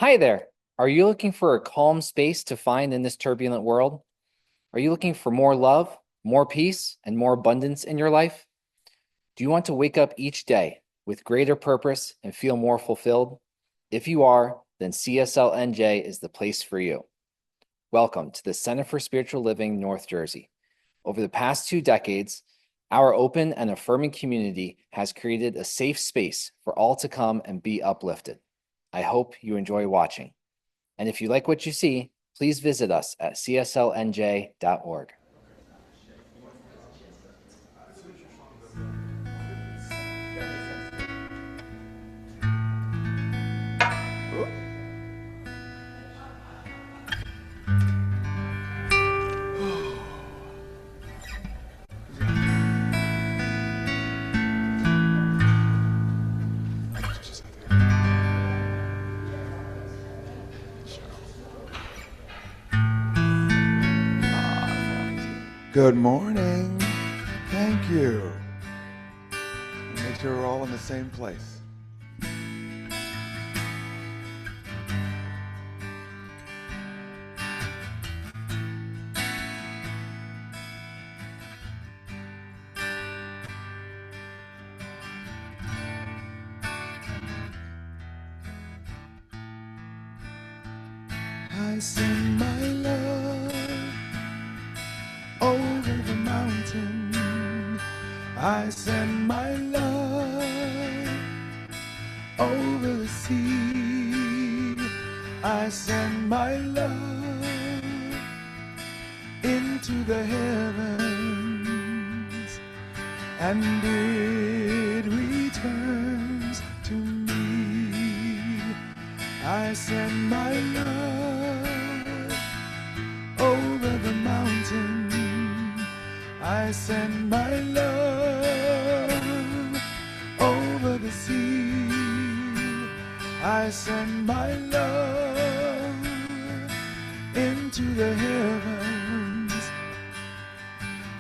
Hi there. Are you looking for a calm space to find in this turbulent world? Are you looking for more love, more peace, and more abundance in your life? Do you want to wake up each day with greater purpose and feel more fulfilled? If you are, then CSLNJ is the place for you. Welcome to the Center for Spiritual Living, North Jersey. Over the past 2 decades, our open and affirming community has created a safe space for all to come and be uplifted. I hope you enjoy watching. And if you like what you see, please visit us at cslnj.org. Good morning. Thank you. Make sure we're all in the same place. I send my love over the mountain. I send my love over the sea. I send my love into the heavens, and it returns to me. I send my love over the mountain. I send my love over the sea. I send my love into the heavens,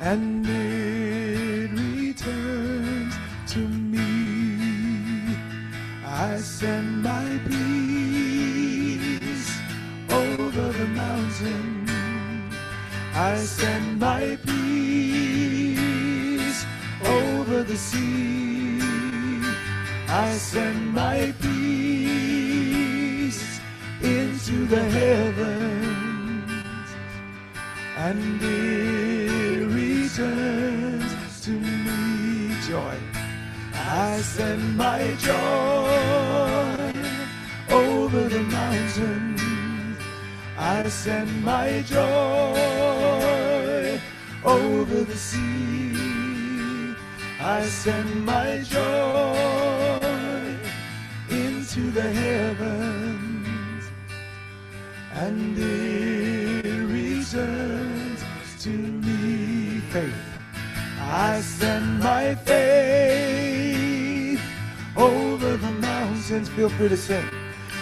and it returns to me. I send my peace over the mountain. I send my peace over the sea. I send my peace into the heavens, and it returns to me. Joy. I send my joy over the mountain. I send my joy over the sea. I send my joy into the heavens, and it returns to me. Faith. I send my faith over the mountains. Feel free to sing.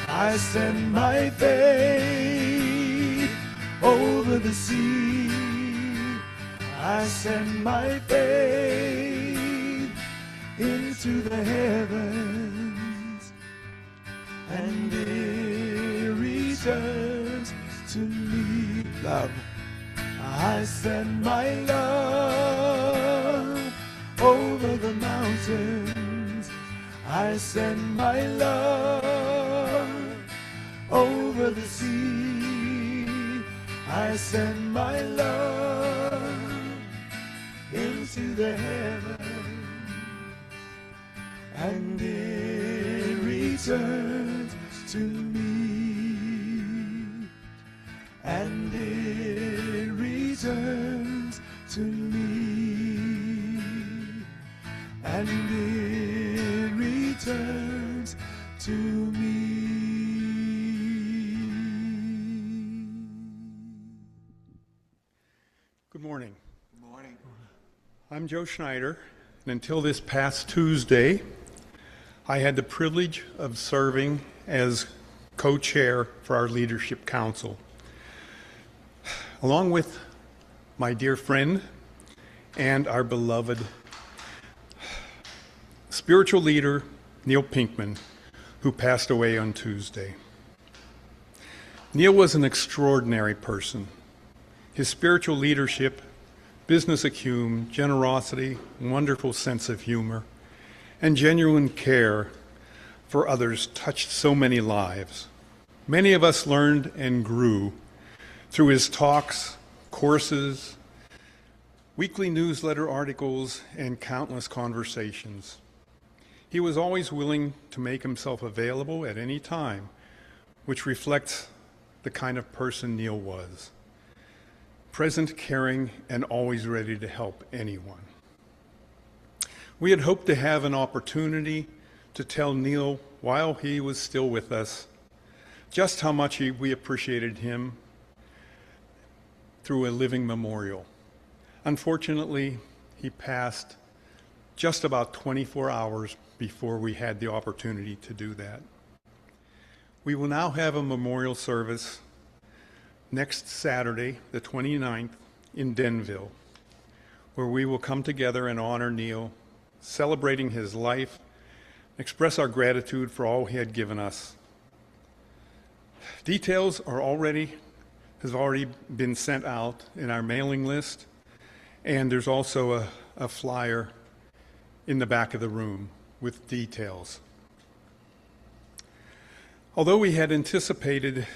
I send my faith over the sea. I send my faith into the heavens, and it returns to me. Love. I send my love over the mountains. I send my love over the sea. I send my love into the heavens, and it returns to me, and it returns to me, and it returns to me. Good morning. Good morning. I'm Joe Schneider, and until this past Tuesday, I had the privilege of serving as co-chair for our Leadership Council. Along with my dear friend and our beloved spiritual leader, Neil Pinkman, who passed away on Tuesday. Neil was an extraordinary person. His spiritual leadership, business acumen, generosity, wonderful sense of humor, and genuine care for others touched so many lives. Many of us learned and grew through his talks, courses, weekly newsletter articles, and countless conversations. He was always willing to make himself available at any time, which reflects the kind of person Neil was. Present, caring, and always ready to help anyone. We had hoped to have an opportunity to tell Neil, while he was still with us, just how much we appreciated him through a living memorial. Unfortunately, he passed just about 24 hours before we had the opportunity to do that. We will now have a memorial service next Saturday, the 29th, in Denville, where we will come together and honor Neil, celebrating his life, express our gratitude for all he had given us. Details have already been sent out in our mailing list, and there's also a flyer in the back of the room with details. Although we had anticipated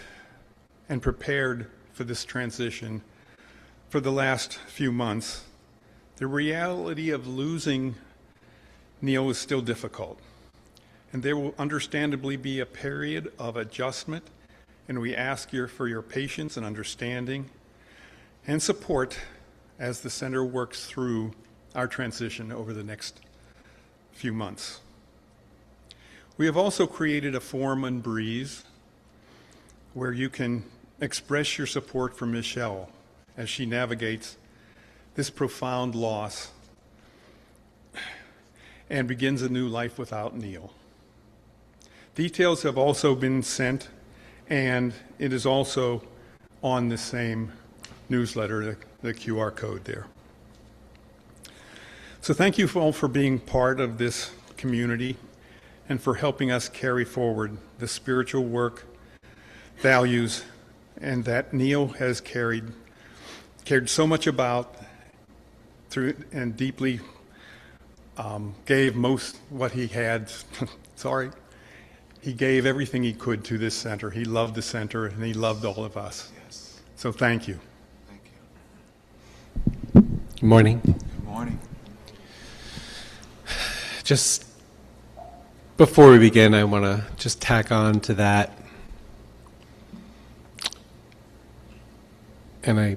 and prepared for this transition for the last few months, the reality of losing Neil was still difficult. And there will understandably be a period of adjustment, and we ask for your patience and understanding and support as the center works through our transition over the next few months. We have also created a forum on Breeze where you can express your support for Michelle as she navigates this profound loss and begins a new life without Neil. Details have also been sent, and it is also on the same newsletter, the QR code there. So thank you all for being part of this community and for helping us carry forward the spiritual work, values, and that Neil has cared so much about through and deeply gave most what he had. He gave everything he could to this center. He loved the center and he loved all of us. Yes. So thank you. Thank you. Good morning. Good morning. Just before we begin, I want to just tack on to that. And I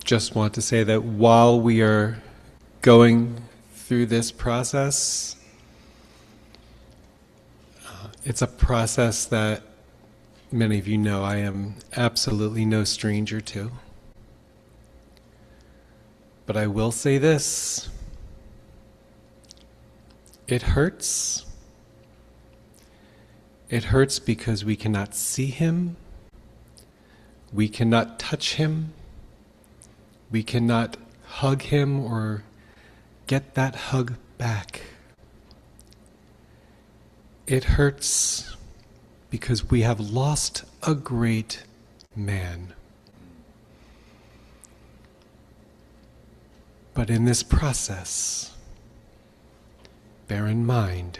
just want to say that while we are going through this process, it's a process that many of you know I am absolutely no stranger to. But I will say this: it hurts. It hurts because we cannot see him, we cannot touch him, we cannot hug him or get that hug back. It hurts because we have lost a great man. But in this process, bear in mind,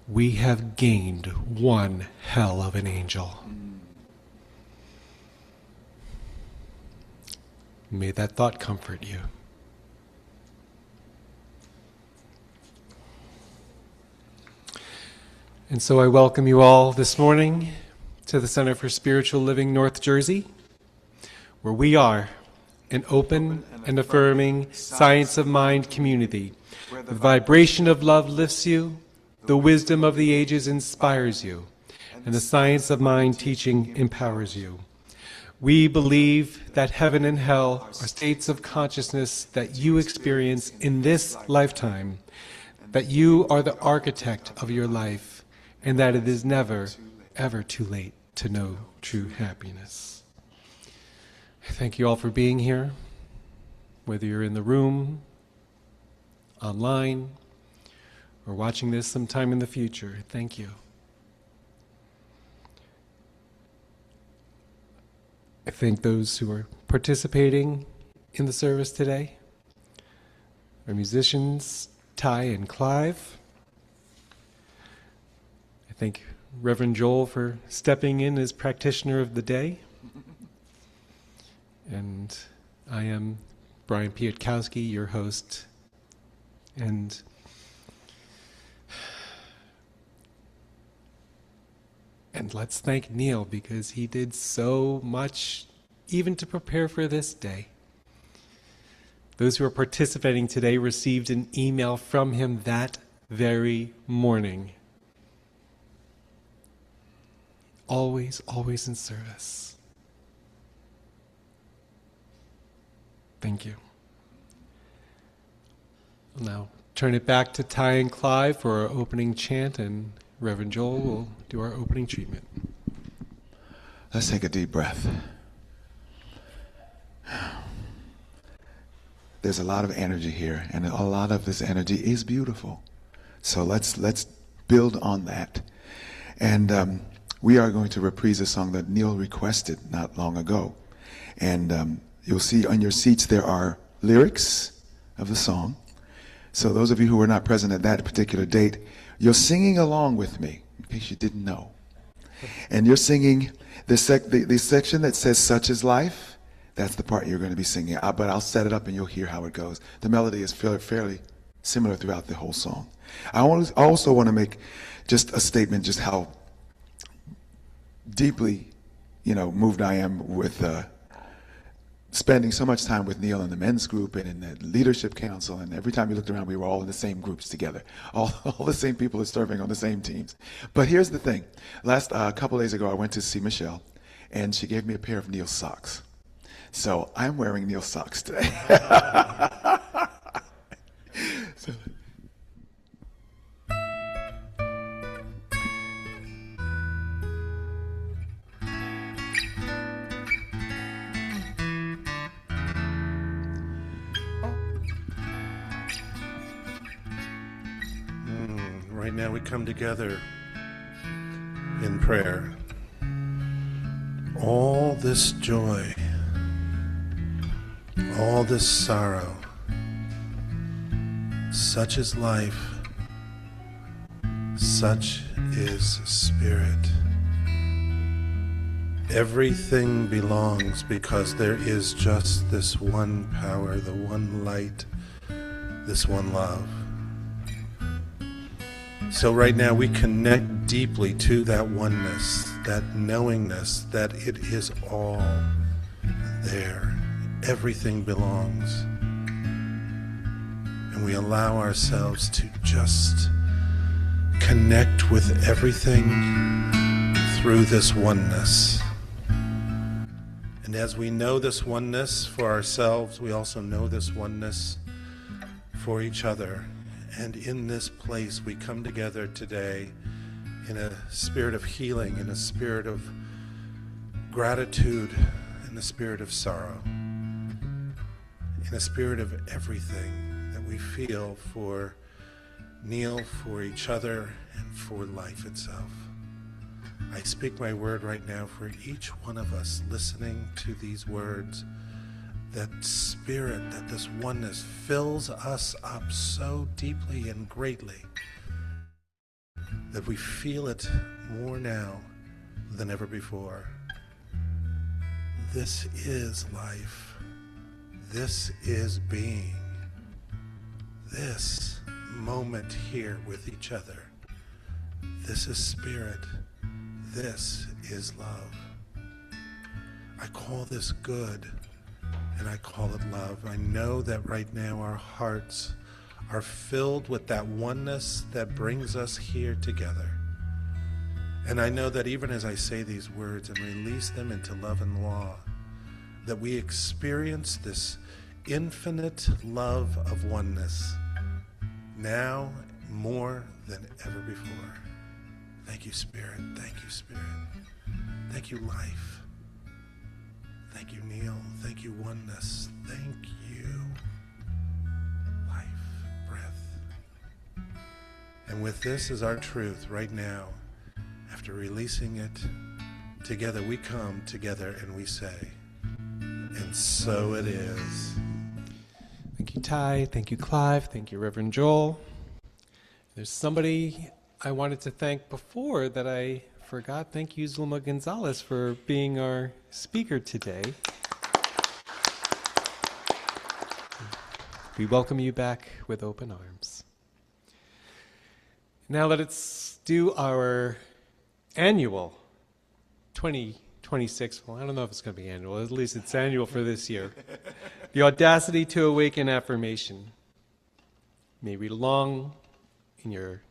we have gained one hell of an angel. May that thought comfort you. And so I welcome you all this morning to the Center for Spiritual Living North Jersey, where we are an open and affirming science of mind community. The vibration of love lifts you, the wisdom of the ages inspires you, and the science of mind teaching empowers you. We believe that heaven and hell are states of consciousness that you experience in this lifetime, that you are the architect of your life, and that it is never, ever too late to know true happiness. I thank you all for being here, whether you're in the room, online, or watching this sometime in the future. Thank you. I thank those who are participating in the service today. Our musicians, Ty and Clive. I thank Reverend Joel for stepping in as practitioner of the day. And I am Brian Pietkowski, your host. And let's thank Neil, because he did so much even to prepare for this day. Those who are participating today received an email from him that very morning. Always, always in service. Thank you. I'll now turn it back to Ty and Clive for our opening chant, and Reverend Joel will do our opening treatment. Let's take a deep breath. There's a lot of energy here, and a lot of this energy is beautiful. So let's build on that. And we are going to reprise a song that Neil requested not long ago. And you'll see on your seats there are lyrics of the song. So those of you who were not present at that particular date, you're singing along with me, in case you didn't know. And you're singing the section that says, "Such is life." That's the part you're going to be singing. But I'll set it up and you'll hear how it goes. The melody is fairly similar throughout the whole song. I also want to make just a statement, just how deeply, moved I am with spending so much time with Neil in the men's group and in the leadership council. And every time you looked around, we were all in the same groups together. All the same people are serving on the same teams. But here's the thing. A couple days ago, I went to see Michelle, and she gave me a pair of Neil socks. So I'm wearing Neil socks today. Right now we come together in prayer. All this joy, all this sorrow, such is life, such is spirit. Everything belongs because there is just this one power, the one light, this one love. So right now we connect deeply to that oneness, that knowingness that it is all there. Everything belongs. And we allow ourselves to just connect with everything through this oneness. And as we know this oneness for ourselves, we also know this oneness for each other. And in this place, we come together today in a spirit of healing, in a spirit of gratitude, in a spirit of sorrow, in a spirit of everything that we feel for Neil, for each other, and for life itself. I speak my word right now for each one of us listening to these words. That spirit, that this oneness fills us up so deeply and greatly that we feel it more now than ever before. This is life. This is being. This moment here with each other. This is spirit. This is love. I call this good. And I call it love. I know that right now our hearts are filled with that oneness that brings us here together. And I know that even as I say these words and release them into love and law, that we experience this infinite love of oneness now more than ever before. Thank you, Spirit. Thank you, Spirit. Thank you, life. Thank you, Neil. Thank you, oneness. Thank you, life, breath. And with this as our truth right now, after releasing it Together we come together and we say, and so it is. Thank you, Ty. Thank you, Clive. Thank you, Reverend Joel. There's somebody I wanted to thank before that I forgot. Thank you, Zulma Gonzales, for being our speaker today. We welcome you back with open arms. Now let's do our annual 2026, well, I don't know if it's going to be annual, at least it's annual for this year. The Audacity to Awaken affirmation. May read along in your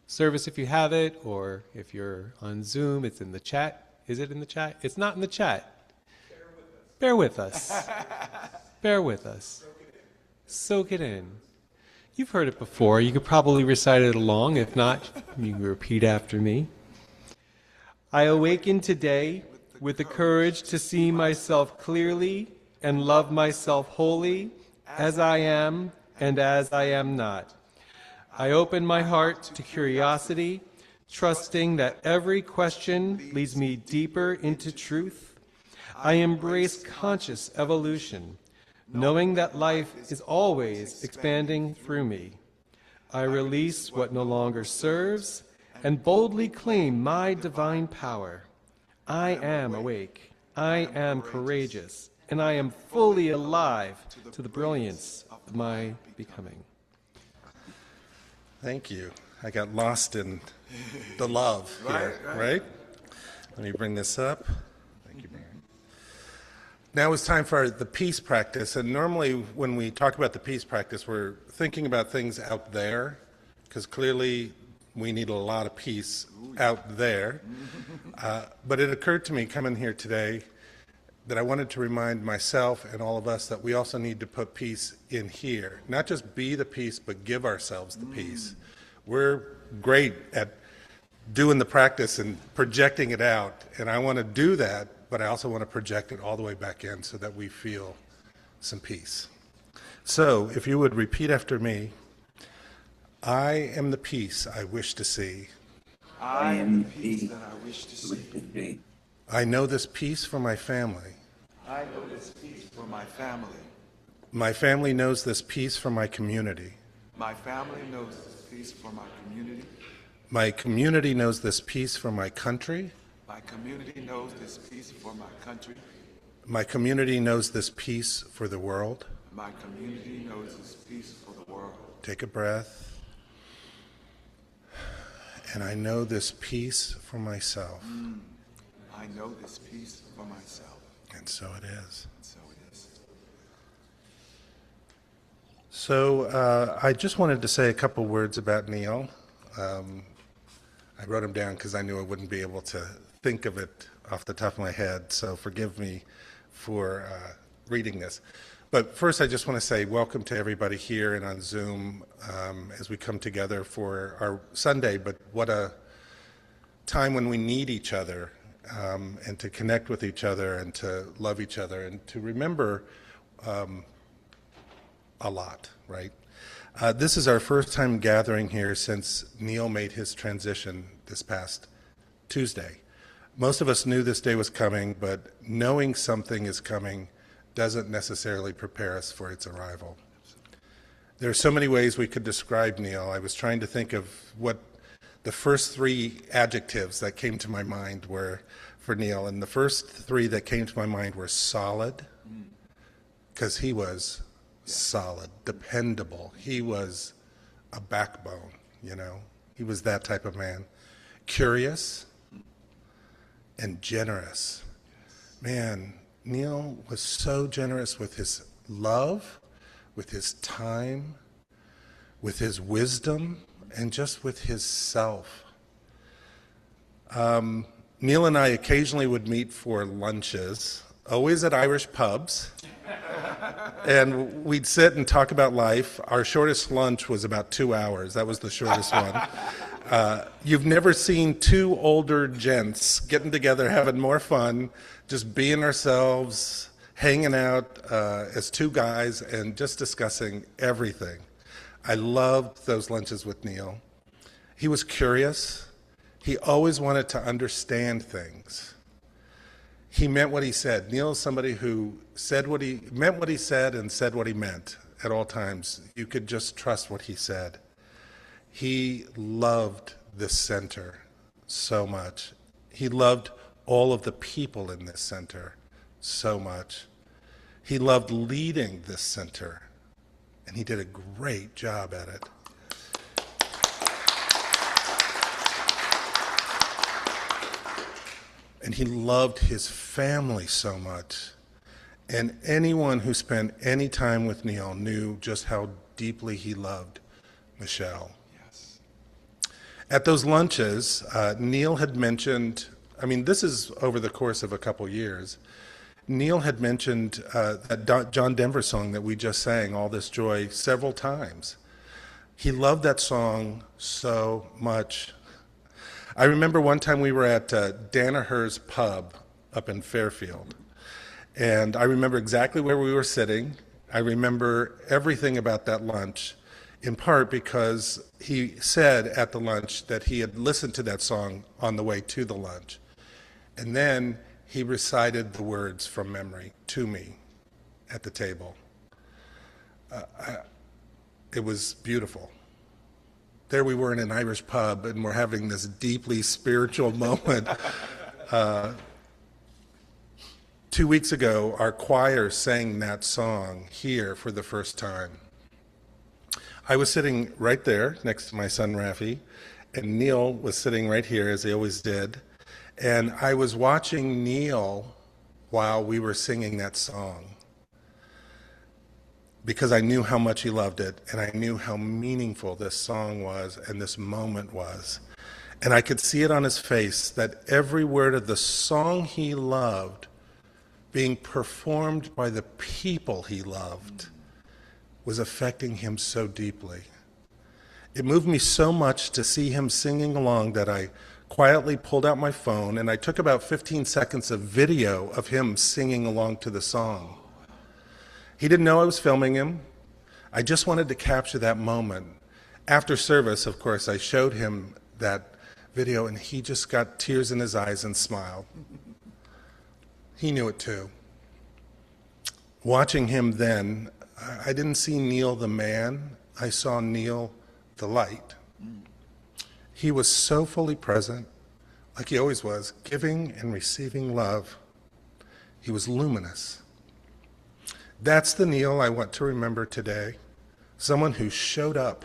service if you have it, or if you're on Zoom, it's in the chat. Is it in the chat? It's not in the chat. Bear with us. Bear with us. Soak it in. You've heard it before. You could probably recite it along. If not, you can repeat after me. I awaken today with the courage to see myself clearly and love myself wholly as I am and as I am not. I open my heart to curiosity, trusting that every question leads me deeper into truth. I embrace conscious evolution, knowing that life is always expanding through me. I release what no longer serves and boldly claim my divine power. I am awake, I am courageous, and I am fully alive to the brilliance of my becoming. Thank you. I got lost in the love here, right? Let me bring this up. Thank you, Mary. Now it's time for the peace practice. And normally when we talk about the peace practice, we're thinking about things out there, because clearly we need a lot of peace out there. But it occurred to me coming here today that I wanted to remind myself and all of us that we also need to put peace in here. Not just be the peace, but give ourselves the peace. We're great at doing the practice and projecting it out, and I want to do that, but I also want to project it all the way back in so that we feel some peace. So if you would repeat after me, I am the peace I wish to see. I am the peace that I wish to see. I know this peace for my family. I know this peace for my family. My family knows this peace for my community. My family knows this peace for my community. My community knows this peace for my country. My community knows this peace for my country. My community knows this peace for the world. My community knows this peace for the world. Take a breath. And I know this peace for myself. I know this peace for myself. And so it is. And so it is. So I just wanted to say a couple words about Neil. I wrote him down because I knew I wouldn't be able to think of it off the top of my head, so forgive me for reading this. But first I just want to say welcome to everybody here and on Zoom as we come together for our Sunday, but what a time when we need each other and to connect with each other and to love each other and to remember a lot, right? This is our first time gathering here since Neil made his transition this past Tuesday. Most of us knew this day was coming, but knowing something is coming doesn't necessarily prepare us for its arrival. There are so many ways we could describe Neil. I was trying to think of what the first three adjectives that came to my mind were for Neil, and the first three that came to my mind were solid, because he was solid, dependable. He was a backbone, you know. He was that type of man. Curious and generous. Man, Neil was so generous with his love, with his time, with his wisdom, and just with his self. Neil and I occasionally would meet for lunches, always at Irish pubs. And we'd sit and talk about life. Our shortest lunch was about 2 hours. That was the shortest one. You've never seen two older gents getting together, having more fun, just being ourselves, hanging out as two guys, and just discussing everything. I loved those lunches with Neil. He was curious. He always wanted to understand things. he meant what he said. Neil is somebody who said what he meant, what he said, and said what he meant at all times. You could just trust what he said. He loved this center so much. He loved all of the people in this center so much. He loved leading this center, and he did a great job at it. And he loved his family so much. And anyone who spent any time with Neil knew just how deeply he loved Michelle. Yes. At those lunches, Neil had mentioned, I mean, this is over the course of a couple years, Neil had mentioned that John Denver song that we just sang, All This Joy, several times. He loved that song so much. I remember one time we were at Danaher's Pub up in Fairfield, and I remember exactly where we were sitting. I remember everything about that lunch, in part because he said at the lunch that he had listened to that song on the way to the lunch, and then he recited the words from memory to me at the table. It was beautiful. There we were in an Irish pub, and we're having this deeply spiritual moment. 2 weeks ago, our choir sang that song here for the first time. I was sitting right there next to my son, Rafi, and Neil was sitting right here, as he always did. And I was watching Neil while we were singing that song, because I knew how much he loved it, and I knew how meaningful this song was and this moment was. And I could see it on his face that every word of the song he loved being performed by the people he loved was affecting him so deeply. It moved me so much to see him singing along that I quietly pulled out my phone and I took about 15 seconds of video of him singing along to the song. He didn't know I was filming him. I just wanted to capture that moment. After service, of course, I showed him that video, and he just got tears in his eyes and smiled. He knew it too. Watching him then, I didn't see Neil the man. I saw Neil the light. He was so fully present, like he always was, giving and receiving love. He was luminous. That's the Neil I want to remember today. Someone who showed up.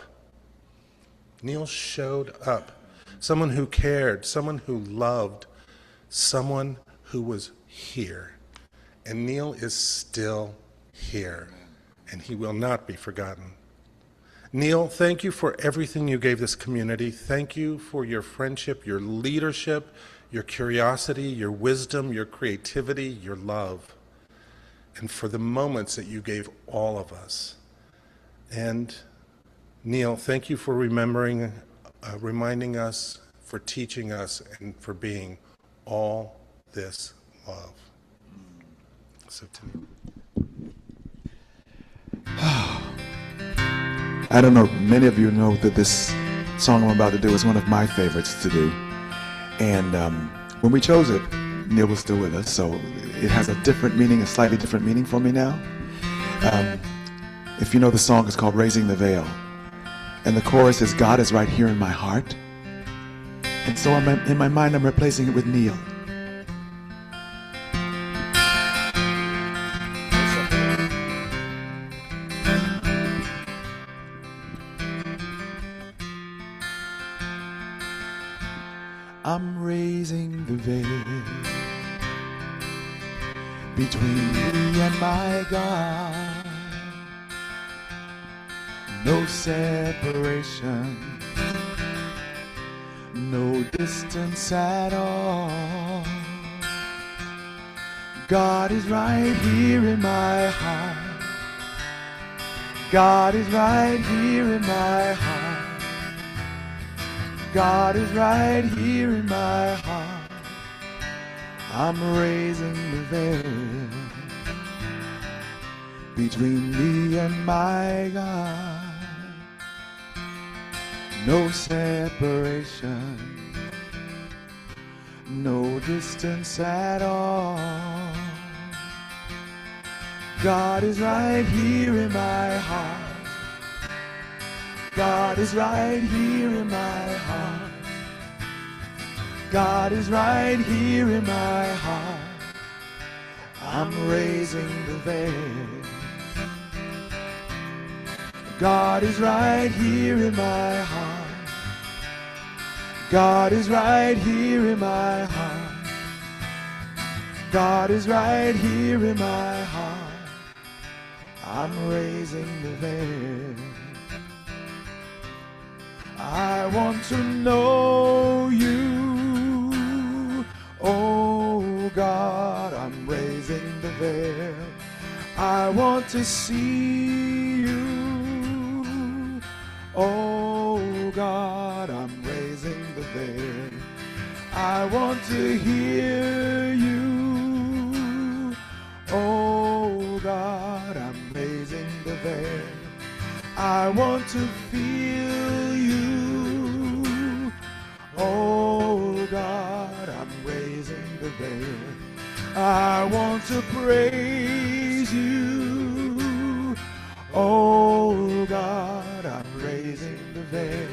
Neil showed up. Someone who cared, someone who loved, someone who was here. And Neil is still here, and he will not be forgotten. Neil, thank you for everything you gave this community. Thank you for your friendship, your leadership, your curiosity, your wisdom, your creativity, your love, and for the moments that you gave all of us. And Neil, thank you for reminding us, for teaching us, and for being all this love. So to I don't know, many of you know that this song I'm about to do is one of my favorites to do. And when we chose it, Neil was still with us, so it has a different meaning, a slightly different meaning for me now. If you know the song, it's called Raising the Veil. And the chorus is, God is right here in my heart. And so in my mind, I'm replacing it with Neil. I'm raising the veil between me and my God. No separation, no distance at all. God is right here in my heart. God is right here in my heart. God is right here in my heart. I'm raising the veil between me and my God. No separation, no distance at all. God is right here in my heart. God is right here in my heart. God is right here in my heart. I'm raising the veil. God is right here in my heart. God is right here in my heart. God is right here in my heart. I'm raising the veil. I want to know you. Oh God, I'm raising the veil. I want to see you. Oh God, I'm raising the veil. I want to hear you. Oh God, I'm raising the veil. I want to feel you. Oh God, I'm raising the veil. I want to praise you. Oh God, I'm raising the veil.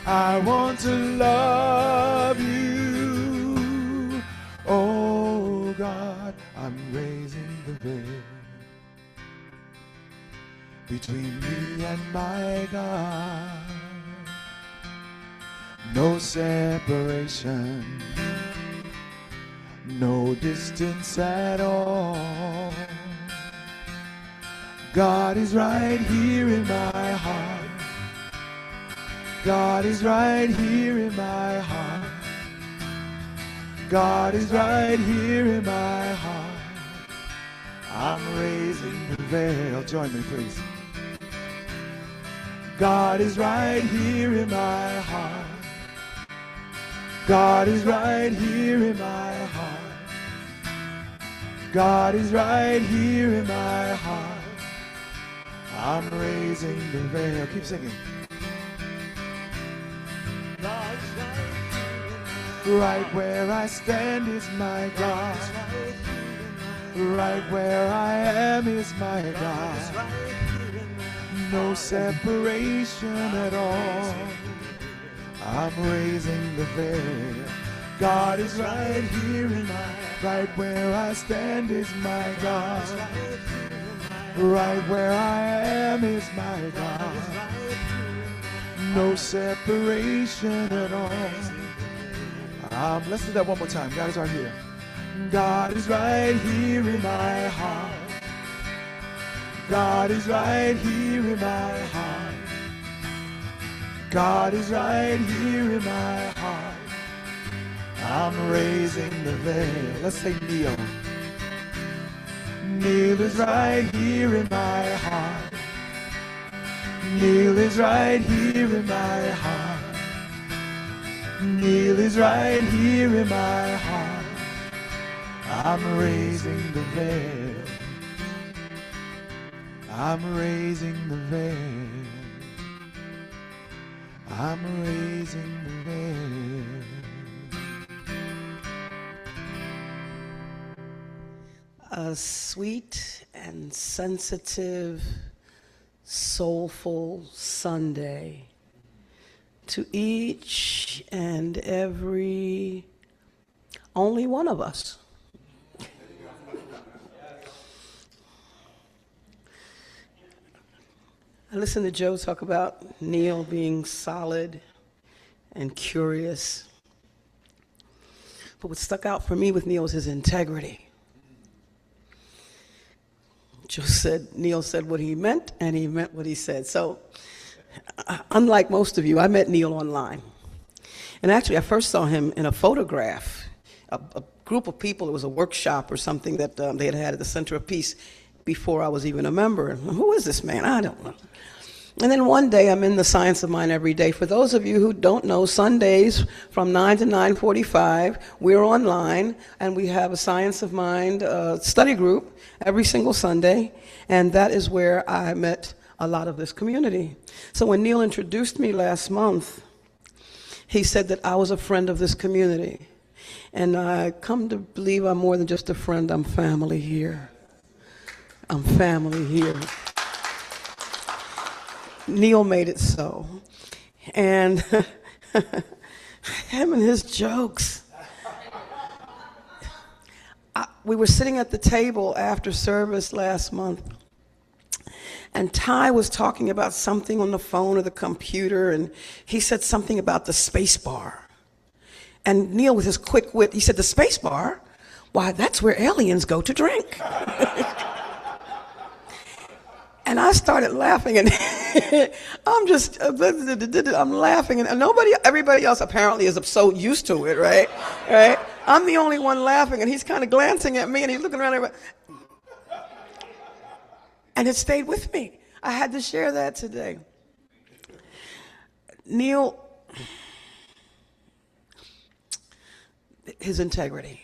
I want to love you. Oh God, I'm raising the veil. Between me and my God, no separation, no distance at all. God is right here in my heart. God is right here in my heart. God is right here in my heart. I'm raising the veil. Join me, please. God is right here in my heart. God is right here in my heart. God is right here in my heart. I'm raising the veil. Keep singing. Right where I stand is my God. Right where I am is my God. No separation at all. I'm raising the veil. God is right here in my, right where I stand is my God. Right where I am is my God. No separation at all. Let's do that one more time. God is right here. God is right here in my heart. God is right here in my heart. God is right here in my heart. I'm raising the veil. Let's say kneel. Kneel is right here in my heart. Kneel is right here in my heart. Kneel is right here in my heart. I'm raising the veil. I'm raising the veil. I'm raising the veil. A sweet and sensitive, soulful Sunday to each and every only one of us. I listened to Joe talk about Neil being solid and curious. But what stuck out for me with Neil was his integrity. Neil said what he meant, and he meant what he said. So, unlike most of you, I met Neil online. And actually, I first saw him in a photograph. A group of people, it was a workshop or something that they had had at the Center of Peace before I was even a member. Who is this man? I don't know. And then one day, I'm in the Science of Mind every day. For those of you who don't know, Sundays from 9 to 9:45, we're online, and we have a Science of Mind study group every single Sunday, and that is where I met a lot of this community. So when Neil introduced me last month, he said that I was a friend of this community. And I come to believe I'm more than just a friend. I'm family here. I'm family here. Neil made it so. And him and his jokes. We were sitting at the table after service last month, and Ty was talking about something on the phone or the computer, and he said something about the space bar. And Neil, with his quick wit, he said, the space bar? Why, that's where aliens go to drink. And I started laughing, and I'm laughing, and everybody else apparently is so used to it, right? Right? I'm the only one laughing, and he's kind of glancing at me, and he's looking around everybody. And it stayed with me. I had to share that today. Neil, his integrity.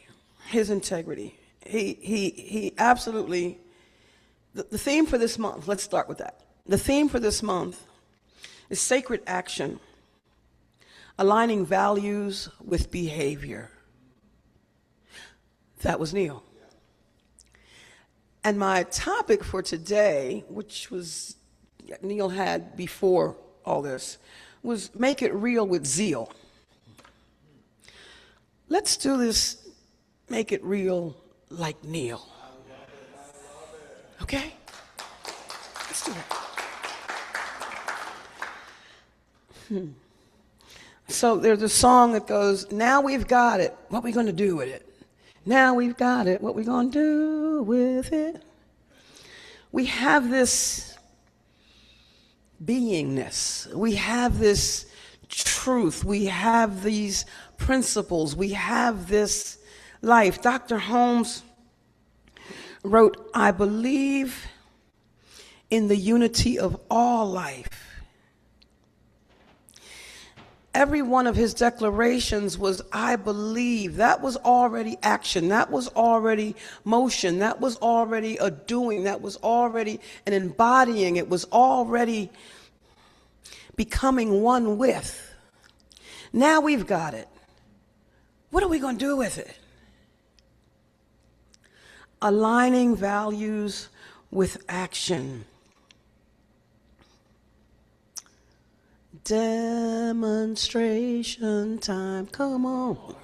He absolutely. The theme for this month, let's start with that. The theme for this month is sacred action, aligning values with behavior. That was Neil. And my topic for today, which was Neil had before all this, was make it real with zeal. Let's do this, make it real like Neil. Okay? Let's do that. So there's a song that goes, now we've got it, what we going to do with it? Now we've got it, what we going to do with it? We have this beingness. We have this truth. We have these principles. We have this life. Dr. Holmes wrote, I believe in the unity of all life. Every one of his declarations was, I believe. That was already action. That was already motion. That was already a doing. That was already an embodying. It was already becoming one with. Now we've got it. What are we going to do with it? Aligning values with action. Demonstration time. Come on.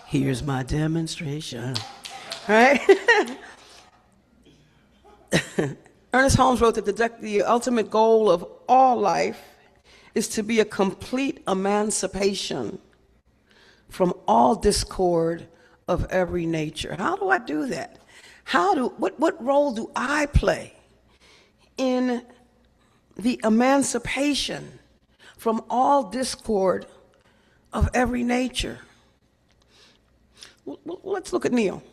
Here's my demonstration. Right? Ernest Holmes wrote that the ultimate goal of all life is to be a complete emancipation from all discord of every nature. How do I do that? What role do I play in the emancipation from all discord of every nature? Well, let's look at Neil.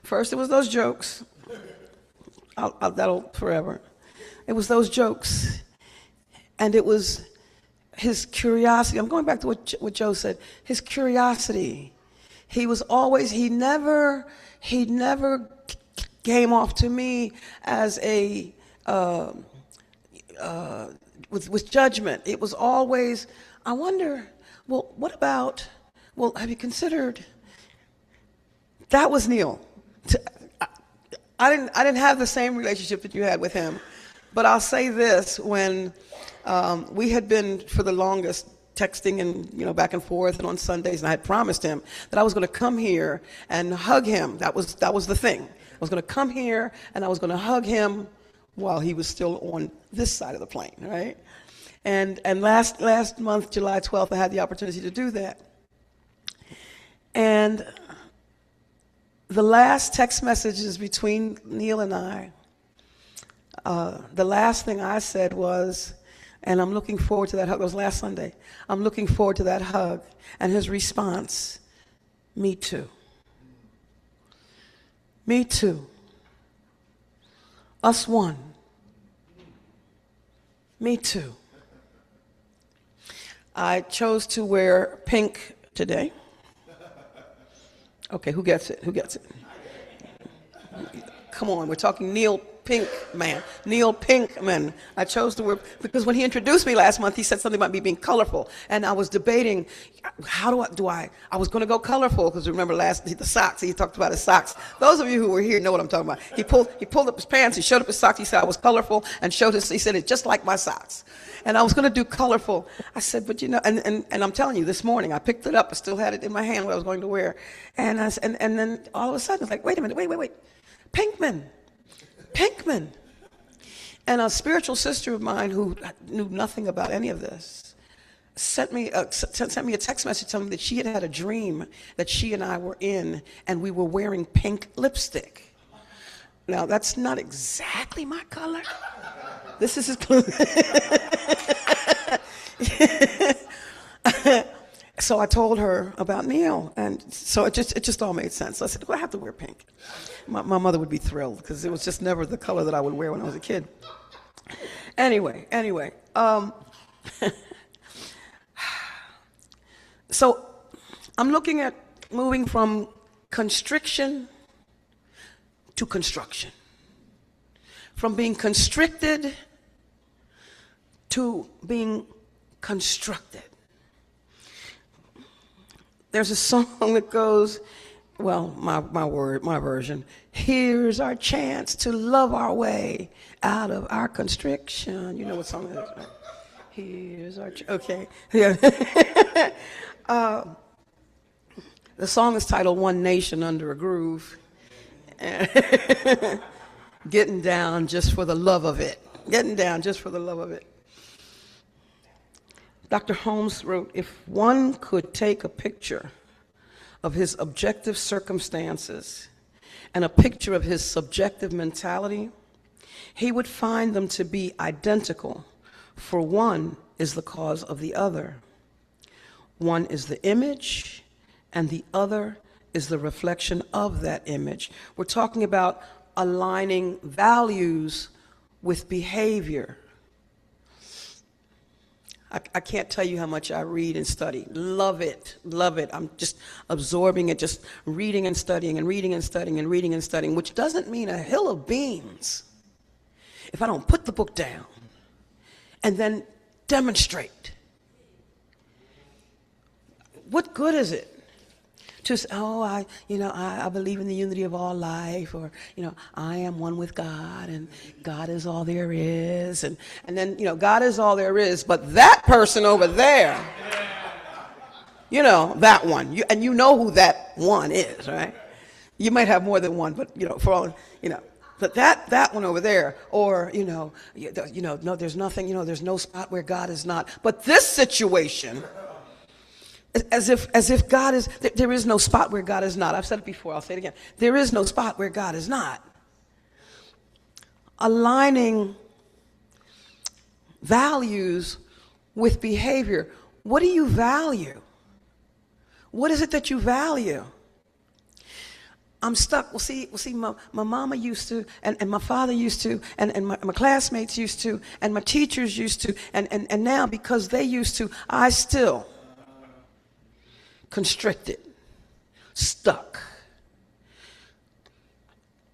First, it was those jokes. That'll forever. It was those jokes. And it was his curiosity. I'm going back to what Joe said. His curiosity. He never came off to me as a with judgment. It was always, I wonder, well, what about, well, have you considered? That was Neil. I didn't have the same relationship that you had with him, but I'll say this: when we had been for the longest texting and back and forth, and on Sundays, and I had promised him that I was going to come here and hug him. That was the thing. I was going to come here and I was going to hug him while he was still on this side of the plane, right? And last month, July 12th, I had the opportunity to do that. And the last text messages between Neil and I, the last thing I said was, and I'm looking forward to that hug. It was last Sunday. I'm looking forward to that hug. And his response, me too. Me too. Us one. Me too. I chose to wear pink today. Okay, who gets it? Who gets it? Come on, we're talking Neil Pinkman. Neil Pinkman. I chose the word because when he introduced me last month, he said something about me being colorful. And I was debating, how I was going to go colorful because remember the socks. He talked about his socks. Those of you who were here know what I'm talking about. He pulled up his pants. He showed up his socks. He said I was colorful and he said it's just like my socks. And I was going to do colorful. I said, but and I'm telling you, this morning I picked it up. I still had it in my hand what I was going to wear. And then all of a sudden it's like, wait a minute, wait. Pinkman. And a spiritual sister of mine who knew nothing about any of this sent me a text message telling me that she had a dream that she and I were in and we were wearing pink lipstick. Now, that's not exactly my color. This is his clue. So I told her about Neil, and so it just all made sense. So I said, well, I have to wear pink. My mother would be thrilled because it was just never the color that I would wear when I was a kid. Anyway. So I'm looking at moving from constriction to construction. From being constricted to being constructed. There's a song that goes, well, my version. Here's our chance to love our way out of our constriction. You know what song that is, right? Here's our okay. Yeah. The song is titled One Nation Under a Groove. Getting down just for the love of it. Getting down just for the love of it. Dr. Holmes wrote, if one could take a picture of his objective circumstances and a picture of his subjective mentality, he would find them to be identical, for one is the cause of the other. One is the image, and the other is the reflection of that image. We're talking about aligning values with behavior. I can't tell you how much I read and study. Love it. I'm just absorbing it, just reading and studying and reading and studying and reading and studying, which doesn't mean a hill of beans if I don't put the book down and then demonstrate. What good is it? Just, I believe in the unity of all life, or, I am one with God, and God is all there is, and then, God is all there is, but that person over there, that one, you know who that one is, right? You might have more than one, but, for all, but that one over there, or, no, there's nothing, there's no spot where God is not, but this situation, as if God is, there is no spot where God is not. I've said it before, I'll say it again. There is no spot where God is not. Aligning values with behavior. What do you value? What is it that you value? I'm stuck. Well, see, my mama used to, and my father used to, and my classmates used to, and my teachers used to, and now because they used to, I still constricted, stuck.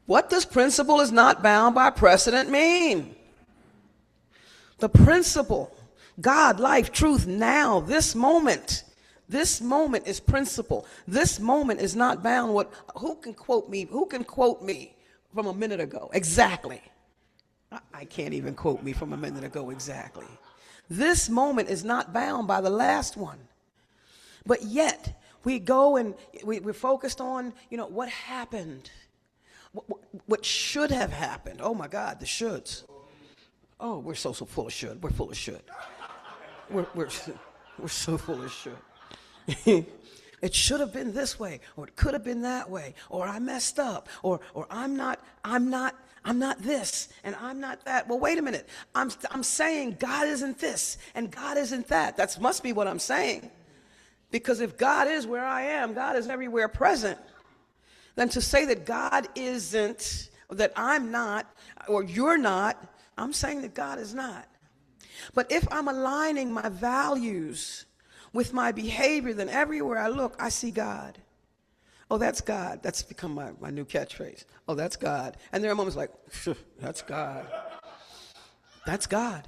What does principle is not bound by precedent mean? The principle, God, life, truth, now, this moment is principle. This moment is not bound. Who can quote me from a minute ago? Exactly. I can't even quote me from a minute ago exactly. This moment is not bound by the last one. But yet, we go and we're focused on, what happened, what should have happened. Oh my God, the shoulds. Oh, we're so full of should. We're full of should. We're so full of should. It should have been this way, or it could have been that way, or I messed up, or I'm not this, and I'm not that. Well, wait a minute. I'm saying God isn't this, and God isn't that. That must be what I'm saying. Because if God is where I am, God is everywhere present, then to say that God isn't, or that I'm not, or you're not, I'm saying that God is not. But if I'm aligning my values with my behavior, then everywhere I look, I see God. Oh, that's God. That's become my new catchphrase. Oh, that's God. And there are moments like, that's God. That's God.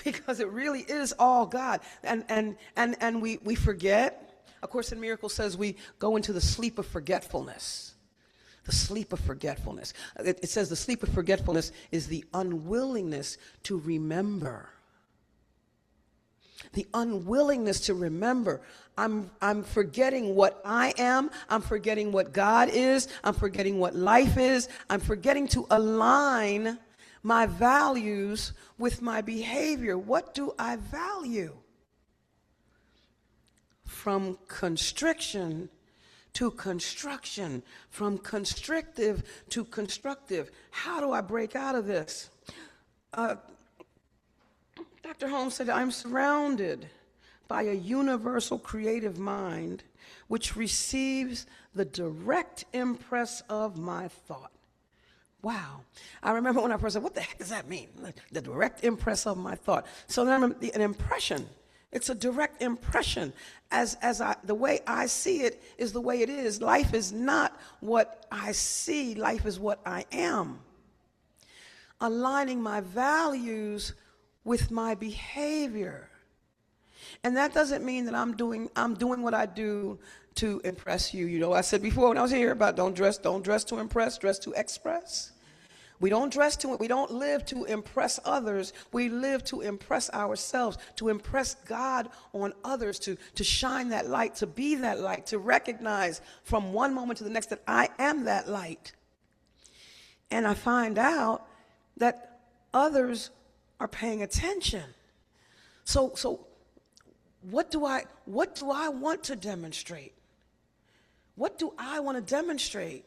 Because it really is all God. And we forget. A Course in Miracles says we go into the sleep of forgetfulness. The sleep of forgetfulness. It says the sleep of forgetfulness is the unwillingness to remember. The unwillingness to remember. I'm forgetting what I am. I'm forgetting what God is. I'm forgetting what life is. I'm forgetting to align my values with my behavior. What do I value? From constriction to construction, from constrictive to constructive. How do I break out of this? Dr. Holmes said, I'm surrounded by a universal creative mind which receives the direct impress of my thought. Wow. I remember when I first said, what the heck does that mean? The direct impress of my thought. So then an impression. It's a direct impression. The way I see it is the way it is. Life is not what I see. Life is what I am. Aligning my values with my behavior. And that doesn't mean that I'm doing what I do to impress you. You know, I said before when I was here about don't dress to impress, dress to express. We don't live to impress others. We live to impress ourselves, to impress God on others, to shine that light, to be that light, to recognize from one moment to the next that I am that light. And I find out that others are paying attention. So what do I want to demonstrate? What do I want to demonstrate?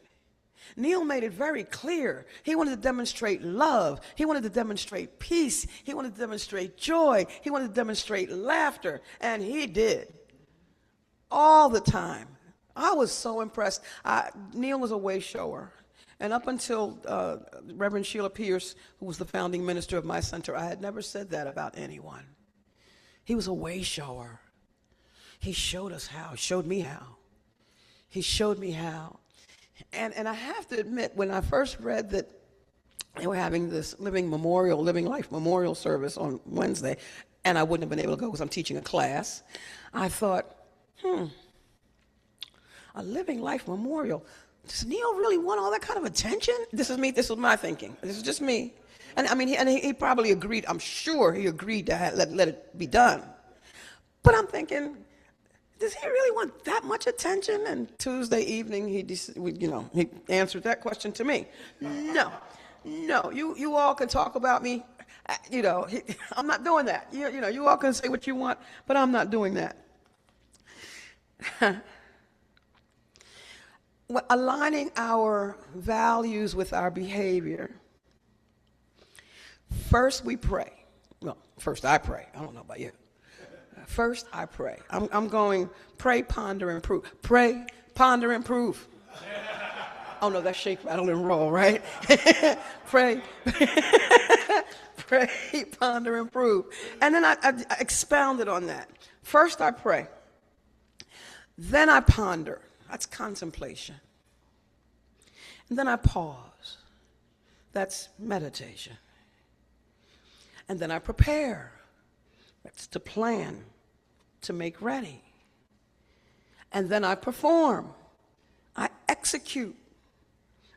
Neil made it very clear. He wanted to demonstrate love. He wanted to demonstrate peace. He wanted to demonstrate joy. He wanted to demonstrate laughter. And he did. All the time. I was so impressed. Neil was a way shower. And up until Reverend Sheila Pierce, who was the founding minister of my center, I had never said that about anyone. He was a way shower. He showed us how. He showed me how. He showed me how. And I have to admit, when I first read that they were having this Living Life Memorial service on Wednesday, and I wouldn't have been able to go because I'm teaching a class, I thought, a Living Life Memorial. Does Neil really want all that kind of attention? This is me. This was my thinking. This is just me. And I mean, he probably agreed. I'm sure he agreed to let it be done. But I'm thinking, does he really want that much attention? And Tuesday evening, he answered that question to me. No, you all can talk about me. I'm not doing that. You all can say what you want, but I'm not doing that. Aligning our values with our behavior. First, we pray. Well, first I pray. I don't know about you. First, I pray. I'm going pray, ponder, improve. Pray, ponder, improve. Oh, no, that's shake, rattle, and roll, right? Pray, pray, ponder, improve. And then I expounded on that. First, I pray. Then I ponder. That's contemplation. And then I pause. That's meditation. And then I prepare. That's to plan, to make ready. And then I perform. I execute.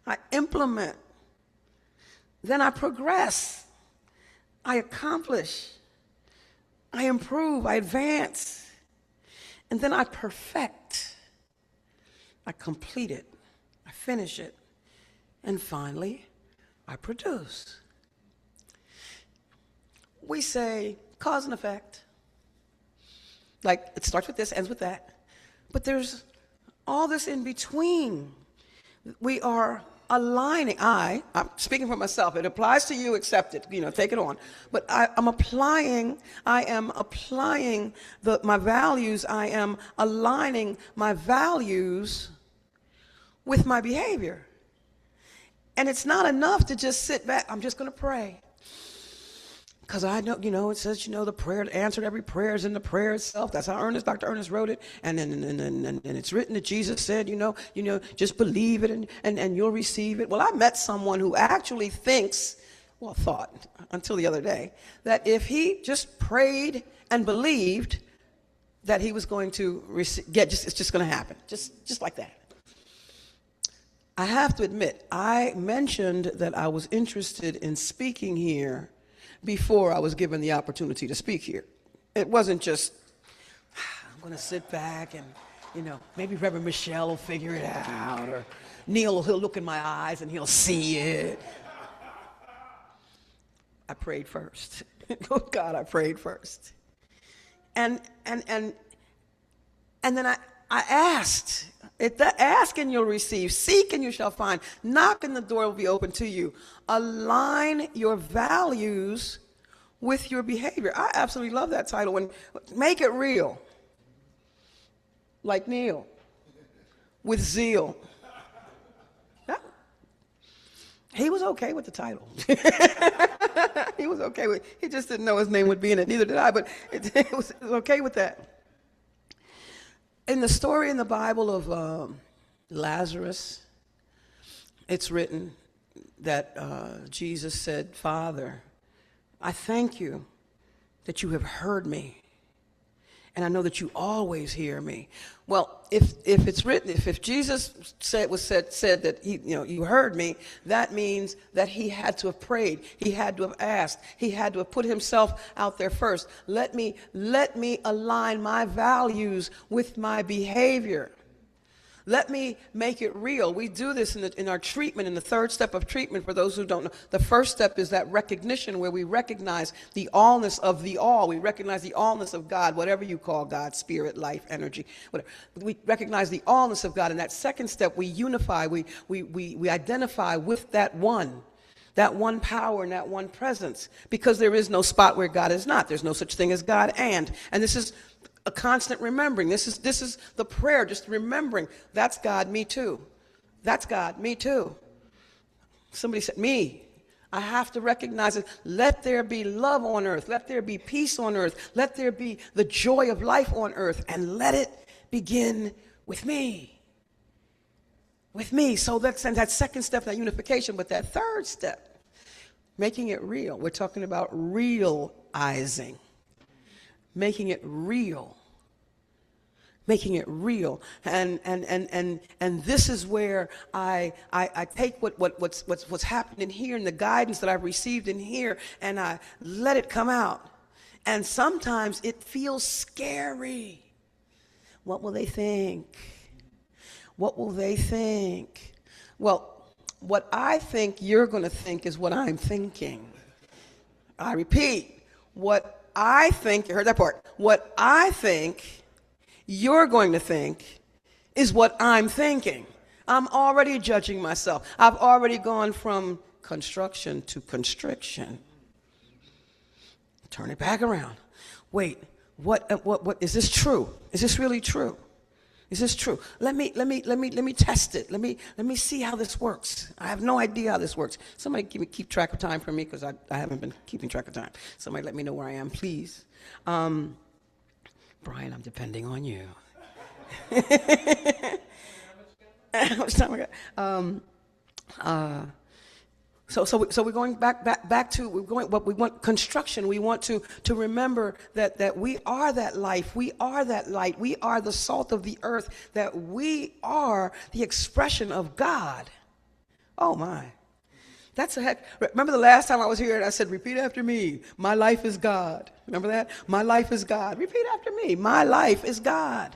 I implement. Then I progress. I accomplish. I improve. I advance. And then I perfect. I complete it. I finish it. And finally, I produce. We say cause and effect. Like it starts with this, ends with that. But there's all this in between. We are aligning. I'm speaking for myself. It applies to you, accept it, take it on. But I am applying my values. I am aligning my values with my behavior. And it's not enough to just sit back. I'm just going to pray. Because I know, it says, the prayer answered every prayer is in the prayer itself. That's how Dr. Ernest wrote it. And it's written that Jesus said, just believe it and you'll receive it. Well, I met someone who actually thought until the other day, that if he just prayed and believed that he was going to it's just going to happen. Just like that. I have to admit, I mentioned that I was interested in speaking here before I was given the opportunity to speak here. It wasn't just, I'm going to sit back and, maybe Reverend Michelle will figure it out, or Neil, he'll look in my eyes and he'll see it. I prayed first. Oh God, I prayed first. And then I asked. Ask and you'll receive. Seek and you shall find. Knock and the door will be open to you. Align your values with your behavior. I absolutely love that title. Make it real. Like Neil. With Zeal. Yeah. He was okay with the title. He was okay with it. He just didn't know his name would be in it. Neither did I, but it was okay with that. In the story in the Bible of Lazarus, it's written that Jesus said, Father, I thank you that you have heard me, and I know that you always hear me. Well, if it's written, if Jesus said that you heard me, that means that he had to have prayed, he had to have asked, he had to have put himself out there first. Let me align my values with my behavior. Let me make it real. We do this in our treatment, in the third step of treatment. For those who don't know, the first step is that recognition, where we recognize the allness of the all. We recognize the allness of God, whatever you call God, spirit, life, energy, whatever. We recognize the allness of God. In that second step, we unify. We identify with that one power and that one presence, because there is no spot where God is not. There's no such thing as God and this is a constant remembering. This is the prayer, just remembering. That's God, me too. That's God, me too. Somebody said, me. I have to recognize it. Let there be love on earth. Let there be peace on earth. Let there be the joy of life on earth. And let it begin with me. With me. So that's that second step, that unification. But that third step, making it real. We're talking about realizing. Making it real. Making it real. And this is where I take what's happened in here and the guidance that I've received in here, and I let it come out. And sometimes it feels scary. What will they think? What will they think? Well, what I think you're going to think is what I'm thinking. I repeat, what I think, you heard that part, what I think you're going to think is what I'm thinking. I'm already judging myself. I've already gone from construction to constriction. Turn it back around. Wait, what is this true? Is this really true? Is this true? Let me test it. Let me see how this works. I have no idea how this works. Somebody keep track of time for me, because I haven't been keeping track of time. Somebody let me know where I am, please. Brian, I'm depending on you. How much time I got? So we're going back to what we want, construction. We want to remember that we are that life, we are that light, we are the salt of the earth, that we are the expression of God. Oh my. That's a heck. Remember the last time I was here and I said, repeat after me, my life is God. Remember that? My life is God. Repeat after me, my life is God.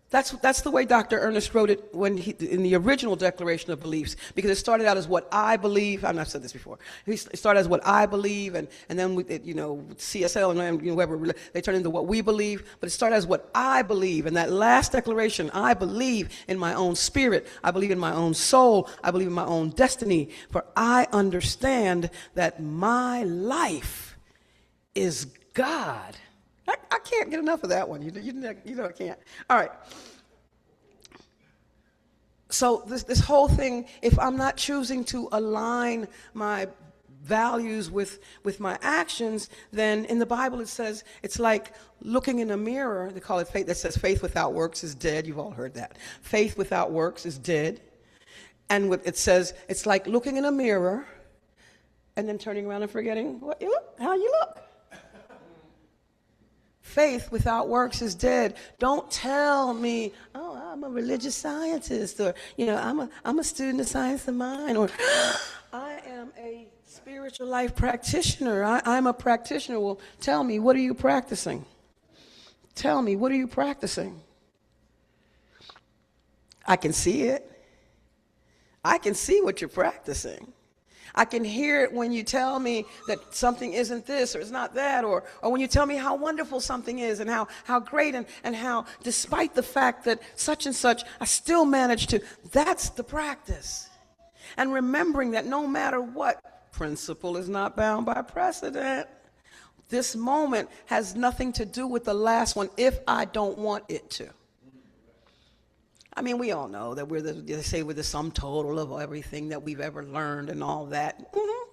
That's the way Dr. Ernest wrote it in the original Declaration of Beliefs, because it started out as what I believe. I've not said this before. It started as what I believe, and then with it, CSL and whoever, they turned into what we believe. But it started as what I believe. And that last declaration, I believe in my own spirit. I believe in my own soul. I believe in my own destiny. For I understand that my life is God. I can't get enough of that one. I can't. All right. So this whole thing, if I'm not choosing to align my values with my actions, then in the Bible it says it's like looking in a mirror. They call it faith. That says faith without works is dead. You've all heard that. Faith without works is dead. And what it says, it's like looking in a mirror and then turning around and forgetting what you look, how you look. Faith without works is dead. Don't tell me, oh, I'm a religious scientist, or I'm a student of science of mind, or I am a spiritual life practitioner. I'm a practitioner. Well, tell me, what are you practicing? Tell me, what are you practicing? I can see it. I can see what you're practicing. I can hear it when you tell me that something isn't this or it's not that, or when you tell me how wonderful something is and how great and how, despite the fact that such and such, I still manage to. That's the practice. And remembering that no matter what, principle is not bound by precedent. This moment has nothing to do with the last one if I don't want it to. I mean, we all know that they say we're the sum total of everything that we've ever learned and all that. Mm-hmm.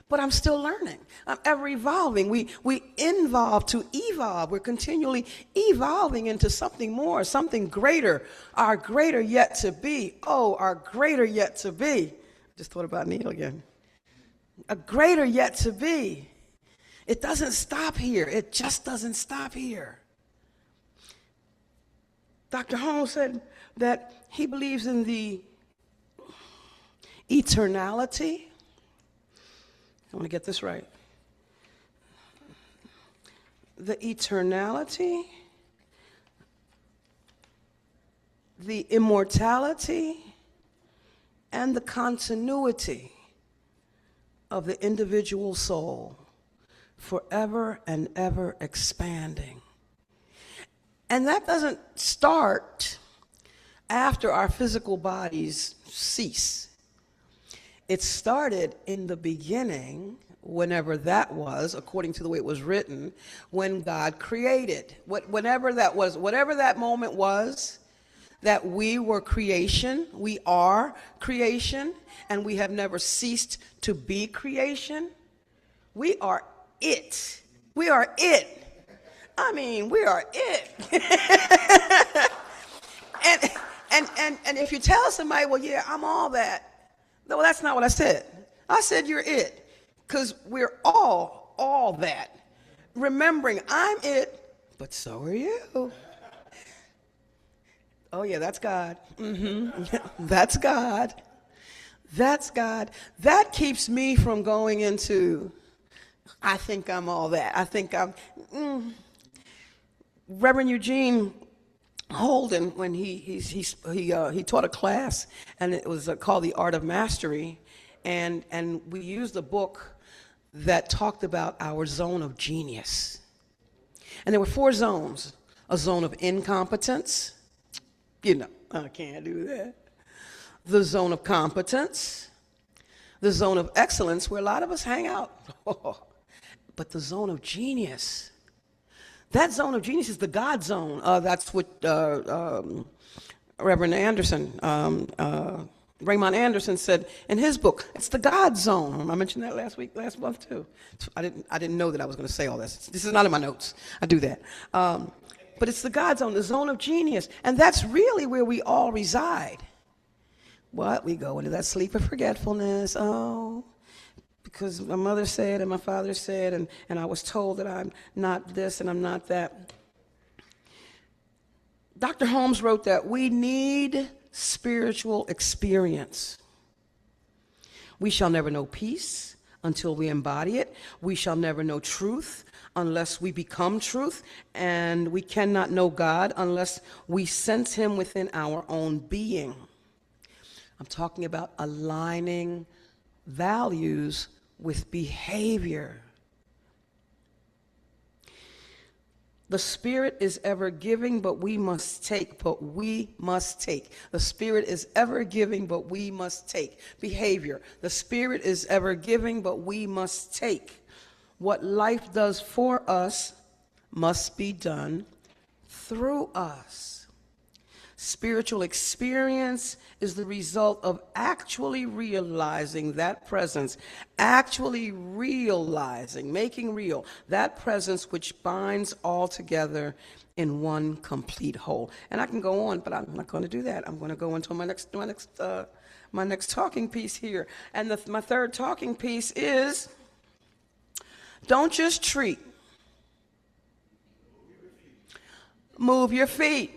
But I'm still learning. I'm ever evolving. We evolve to evolve. We're continually evolving into something more, something greater, our greater yet to be. Oh, our greater yet to be. Just thought about Neil again. A greater yet to be. It doesn't stop here. It just doesn't stop here. Dr. Holmes said that he believes in the eternality. I want to get this right. The eternality, the immortality, and the continuity of the individual soul, forever and ever expanding. And that doesn't start after our physical bodies cease. It started in the beginning, whenever that was, according to the way it was written, when God created. Whenever that was, whatever that moment was, that we were creation, we are creation, and we have never ceased to be creation. We are it. We are it. I mean, we are it. and if you tell somebody, well, yeah, I'm all that. No, that's not what I said. I said you're it, because we're all that. Remembering I'm it, but so are you. Oh, yeah, that's God. That's God. That's God. That keeps me from going into, I think I'm all that. I think I'm... Reverend Eugene Holden, when he taught a class, and it was called The Art of Mastery, and we used a book that talked about our zone of genius. And there were 4 zones. A zone of incompetence. I can't do that. The zone of competence. The zone of excellence, where a lot of us hang out. But the zone of genius. That zone of genius is the God zone. That's what Reverend Anderson, Raymond Anderson said in his book. It's the God zone. I mentioned that last month too. I didn't know that I was going to say all this. This is not in my notes. I do that. But it's the God zone, the zone of genius. And that's really where we all reside. What? We go into that sleep of forgetfulness. Oh, because my mother said and my father said, and I was told that I'm not this and I'm not that. Dr. Holmes wrote that we need spiritual experience. We shall never know peace until we embody it. We shall never know truth unless we become truth. And we cannot know God unless we sense him within our own being. I'm talking about aligning values with behavior. The Spirit is ever giving, but we must take, The Spirit is ever giving, but we must take. Behavior. The Spirit is ever giving, but we must take. What life does for us must be done through us. Spiritual experience is the result of actually realizing that presence, actually realizing, making real that presence which binds all together in one complete whole. And I can go on, but I'm not going to do that. I'm going to go into my next talking piece here. And my third talking piece is, don't just treat. Move your feet.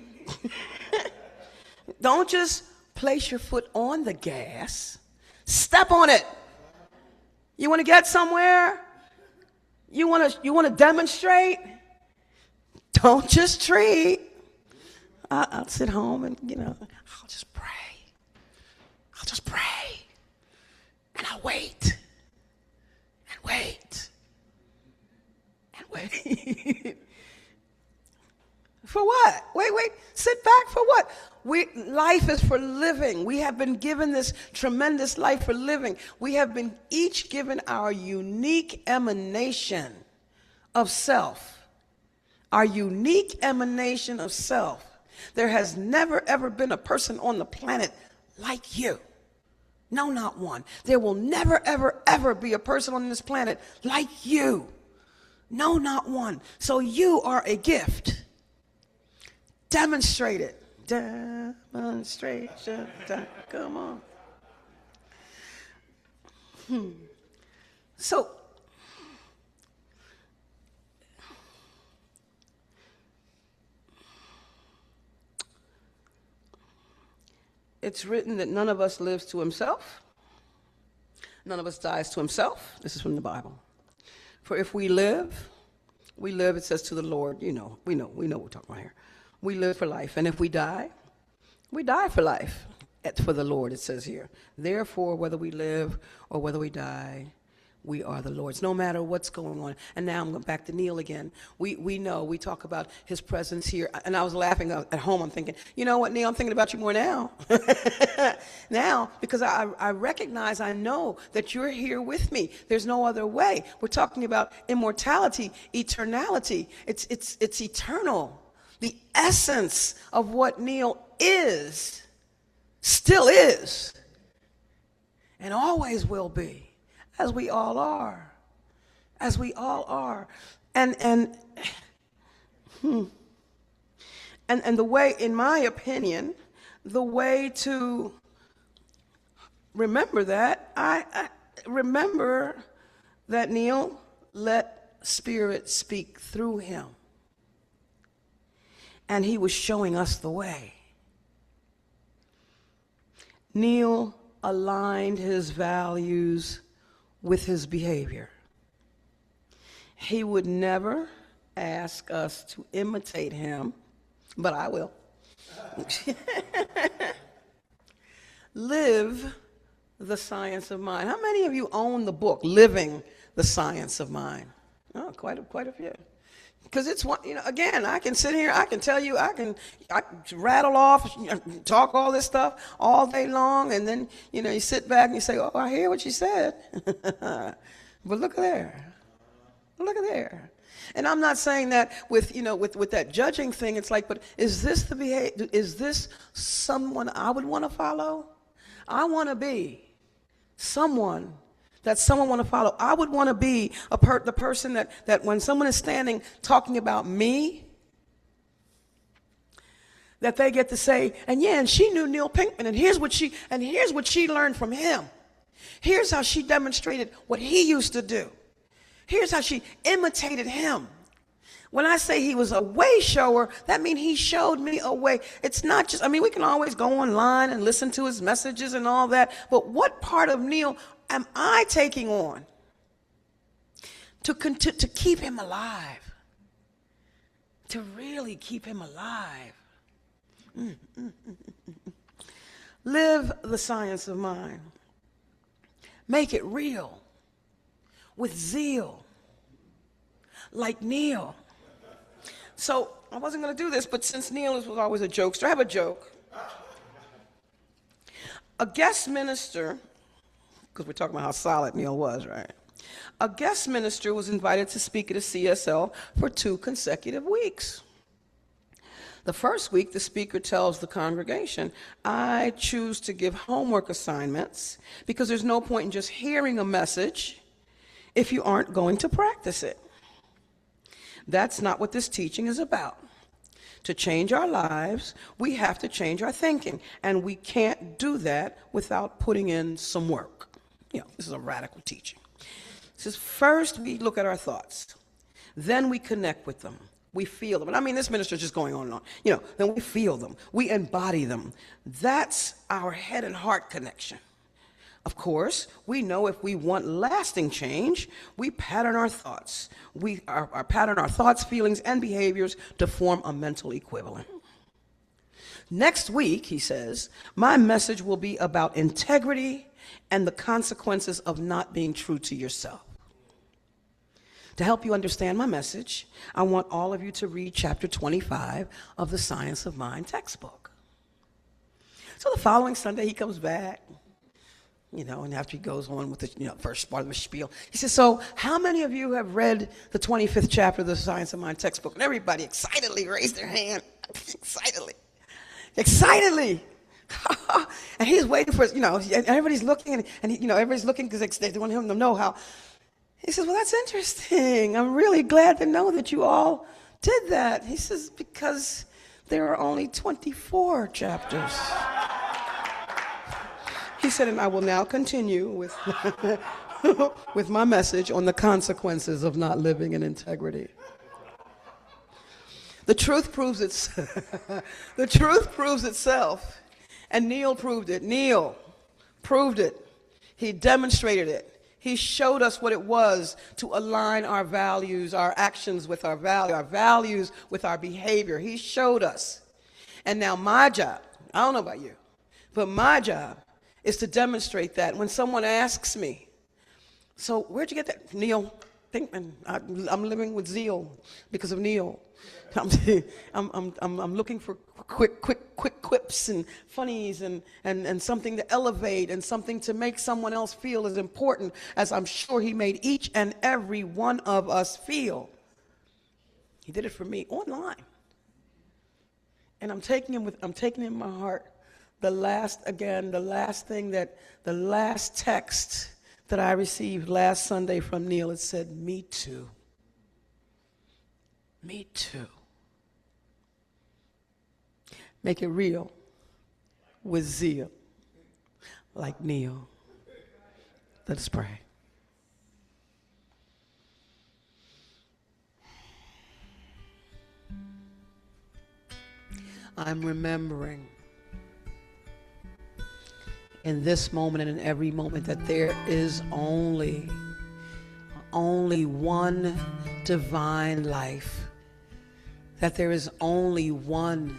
Don't just place your foot on the gas. Step on it. You want to get somewhere? You want to demonstrate? Don't just treat. I'll sit home and, I'll just pray. I'll just pray. And I'll wait. And wait. And wait. For what? Wait. Sit back for what? Life is for living. We have been given this tremendous life for living. We have been each given our unique emanation of self. Our unique emanation of self. There has never, ever been a person on the planet like you. No, not one. There will never, ever, ever be a person on this planet like you. No, not one. So you are a gift. Demonstrate it. Demonstration. Come on. So, it's written that none of us lives to himself. None of us dies to himself. This is from the Bible. For if we live, it says to the Lord, we know what we're talking about here. We live for life. And if we die for life. For the Lord, it says here. Therefore, whether we live or whether we die, we are the Lord's, no matter what's going on. And now I'm going back to Neil again. We know, we talk about his presence here. And I was laughing at home. I'm thinking, you know what, Neil, I'm thinking about you more now. Now, because I recognize, I know that you're here with me. There's no other way. We're talking about immortality, eternality. It's eternal. The essence of what Neil is, still is, and always will be, as we all are. As we all are. And the way, in my opinion, the way to remember that, I remember that Neil let Spirit speak through him. And he was showing us the way. Neil aligned his values with his behavior. He would never ask us to imitate him, but I will. Live the Science of Mind. How many of you own the book, Living the Science of Mind? Oh, quite a few. Because it's one, again, I can sit here, I can tell you, I can rattle off, talk all this stuff all day long, and then, you sit back and you say, oh, I hear what you said. But look there. Look at there. And I'm not saying that with that judging thing. It's like, but is this the behavior? Is this someone I would want to follow? I want to be someone that someone want to follow. I would want to be the person that when someone is standing talking about me, that they get to say, and she knew Neil Pinkman, and here's what she learned from him. Here's how she demonstrated what he used to do. Here's how she imitated him. When I say he was a way shower, that means he showed me a way. It's not just, we can always go online and listen to his messages and all that, but what part of Neil am I taking on to keep him alive? To really keep him alive. Live the science of mind. Make it real with zeal, like Neil. So I wasn't going to do this, but since Neil was always a jokester, I have a joke. A guest minister, because we're talking about how solid Neil was, right? A guest minister was invited to speak at a CSL for 2 consecutive weeks. The first week, the speaker tells the congregation, I choose to give homework assignments because there's no point in just hearing a message if you aren't going to practice it. That's not what this teaching is about. To change our lives, we have to change our thinking, and we can't do that without putting in some work. This is a radical teaching. It says, first we look at our thoughts, then we connect with them. We feel them. And I mean, this minister is just going on and on. Then we feel them. We embody them. That's our head and heart connection. Of course, we know if we want lasting change, we pattern our thoughts. We pattern our thoughts, feelings, and behaviors to form a mental equivalent. Next week, he says, my message will be about integrity and the consequences of not being true to yourself. To help you understand my message, I want all of you to read chapter 25 of the Science of Mind textbook. So the following Sunday, he comes back, and after he goes on with the first part of the spiel, he says, so how many of you have read the 25th chapter of the Science of Mind textbook? And everybody excitedly raised their hand. Excitedly. And he's waiting for, everybody's looking, and everybody's looking because they want him to know how. He says, well, that's interesting. I'm really glad to know that you all did that. He says, because there are only 24 chapters. He said, and I will now continue with, with my message on the consequences of not living in integrity. The truth proves the truth proves itself. And Neil proved it. Neil proved it. He demonstrated it. He showed us what it was to align our values, our actions with our values with our behavior. He showed us. And now my job, I don't know about you, but my job is to demonstrate that. When someone asks me, so where'd you get that? Neil Pinkman. I'm living with Zeal because of Neil. I'm looking for quick quips and funnies and something to elevate and something to make someone else feel as important as I'm sure he made each and every one of us feel. He did it for me online. And I'm taking him in my heart the last text that I received last Sunday from Neil. It said, me too. Me too. Make it real with Zeal, like Neil. Let us pray. I'm remembering in this moment and in every moment that there is only one divine life, that there is only one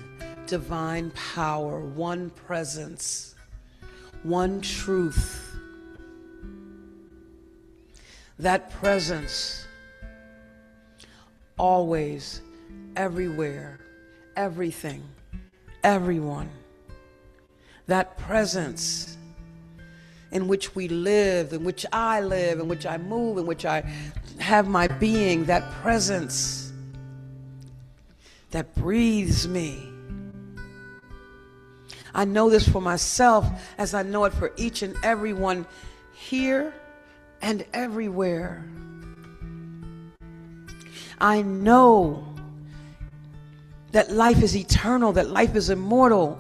divine power, one presence, one truth. That presence always, everywhere, everything, everyone. That presence in which we live, in which I live, in which I move, in which I have my being, that presence that breathes me. I know this for myself as I know it for each and every one here and everywhere. I know that life is eternal, that life is immortal,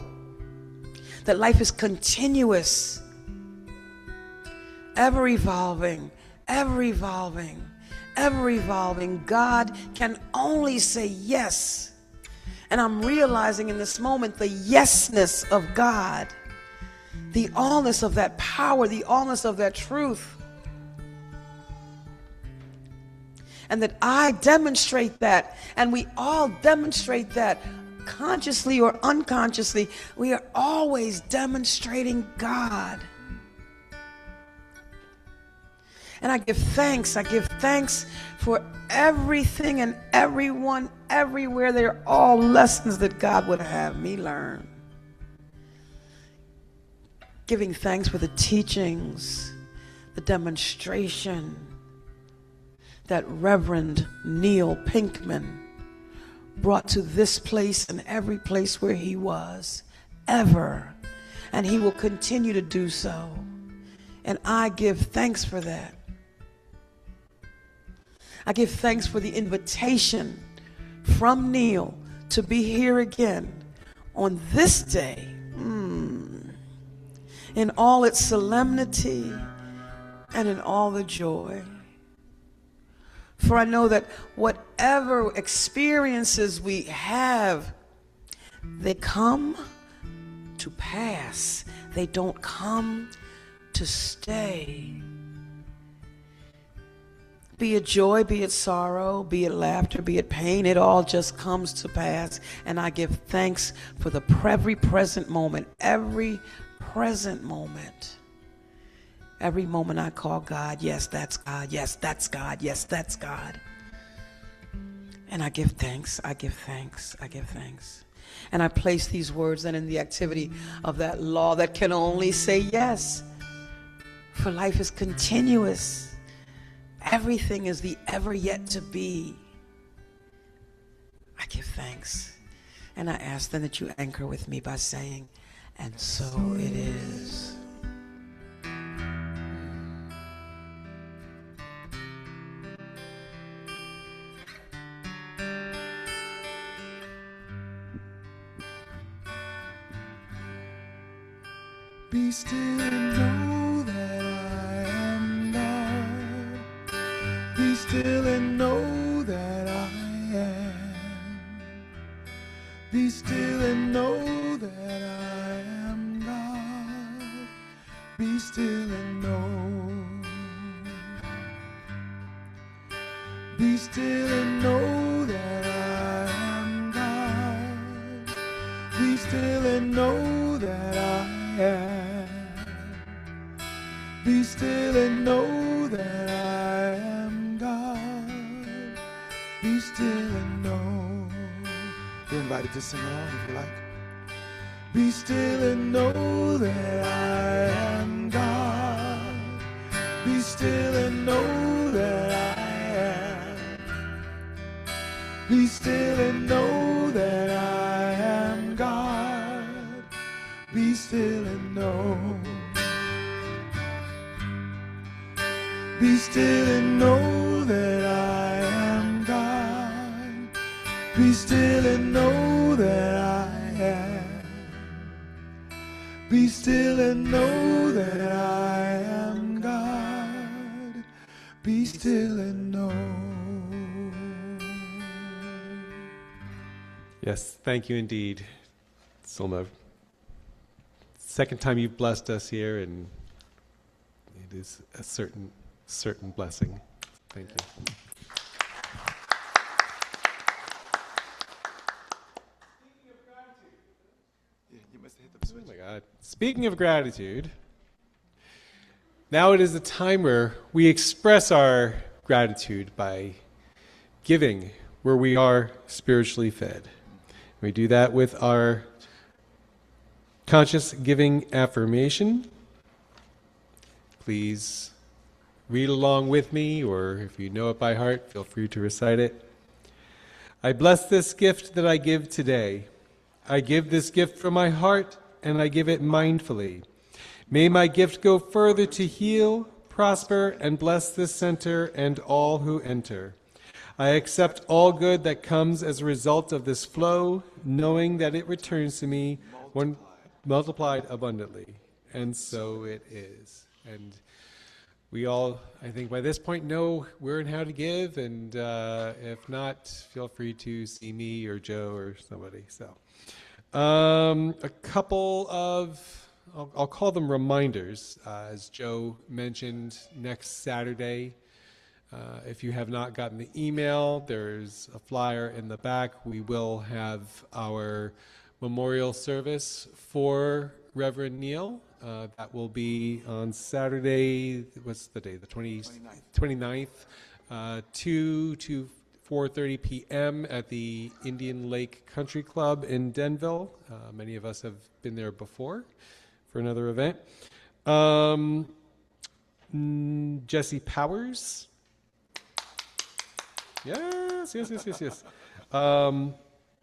that life is continuous, ever evolving, ever evolving, ever evolving. God can only say yes. And I'm realizing in this moment the yesness of God, the allness of that power, the allness of that truth. And that I demonstrate that, and we all demonstrate that, consciously or unconsciously. We are always demonstrating God. And I give thanks for everything and everyone, everywhere. They're all lessons that God would have me learn. Giving thanks for the teachings, the demonstration that Reverend Neil Pinkman brought to this place and every place where he was, ever. And he will continue to do so. And I give thanks for that. I give thanks for the invitation from Neil to be here again on this day, in all its solemnity and in all the joy. For I know that whatever experiences we have, they come to pass. They don't come to stay. Be it joy, be it sorrow, be it laughter, be it pain, it all just comes to pass. And I give thanks for the every present moment, every present moment. Every moment I call God, yes, that's God, yes, that's God, yes, that's God. And I give thanks, I give thanks, I give thanks. And I place these words then in the activity of that law that can only say yes. For life is continuous. Everything is the ever yet to be. I give thanks. And I ask then that you anchor with me by saying, and so it is. Be still and know that I am God. Be still and know that I am. Be still and know that I am God. Be still and know. Be still and know that I am God. Be still and know that I am. Be still and know that I am God. Be still and know. You're invited to sing along if you like. Be still and know that I am God. Be still and know that I am. Be still and know that I am God. Be still and know. Be still and know that I am God. Be still and know that I am. Be still and know that I am God. Be still and know. Yes, thank you indeed, Zulma. Second time you've blessed us here, and it is a certain blessing. Thank you. Oh my God. Speaking of gratitude, now it is the time where we express our gratitude by giving where we are spiritually fed. We do that with our conscious giving affirmation. Please read along with me, or if you know it by heart, feel free to recite it. I bless this gift that I give today. I give this gift from my heart, and I give it mindfully. May my gift go further to heal, prosper, and bless this center and all who enter. I accept all good that comes as a result of this flow, knowing that it returns to me when multiplied abundantly. And so it is. And we all, I think by this point, know where and how to give, and if not, feel free to see me or Joe or somebody. So, a couple of, I'll call them reminders. As Joe mentioned, next Saturday, if you have not gotten the email, there's a flyer in the back. We will have our memorial service for Reverend Neal. That will be on Saturday, what's the day, the 29th, 2 to 4:30 p.m. at the Indian Lake Country Club in Denville. Many of us have been there before for another event. Jesse Powers. Yes.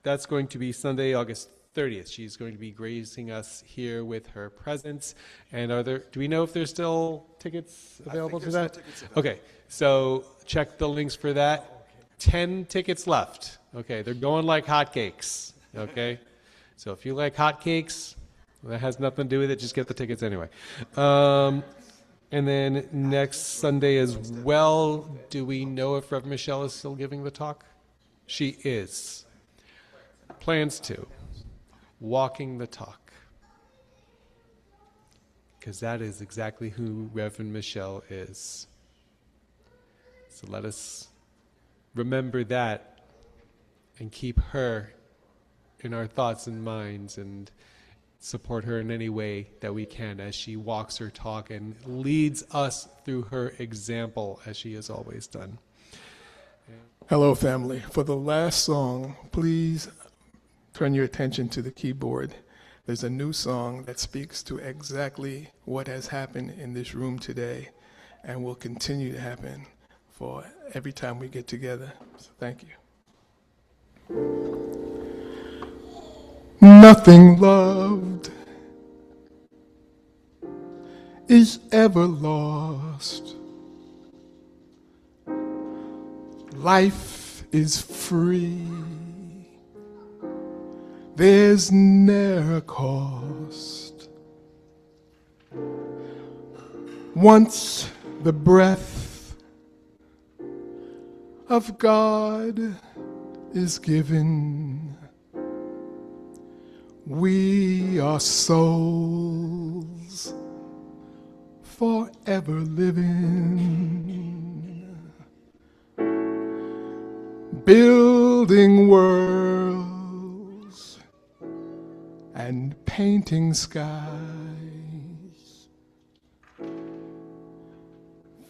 That's going to be Sunday, August 30th. She's going to be gracing us here with her presence. And do we know if there's still tickets available for that? Okay, so check the links for that. 10 tickets left. Okay, they're going like hotcakes. Okay, so if you like hotcakes, that has nothing to do with it. Just get the tickets anyway. And then next Sunday as well, do we know if Rev Michelle is still giving the talk? She is. Plans to. Walking the talk. Because that is exactly who Reverend Michelle is. So let us remember that and keep her in our thoughts and minds and support her in any way that we can as she walks her talk and leads us through her example as she has always done. Hello, family. For the last song, please turn your attention to the keyboard. There's a new song that speaks to exactly what has happened in this room today and will continue to happen for every time we get together. So thank you. Nothing loved is ever lost. Life is free. There's ne'er a cost. Once the breath of God is given, we are souls forever living, building worlds and painting skies,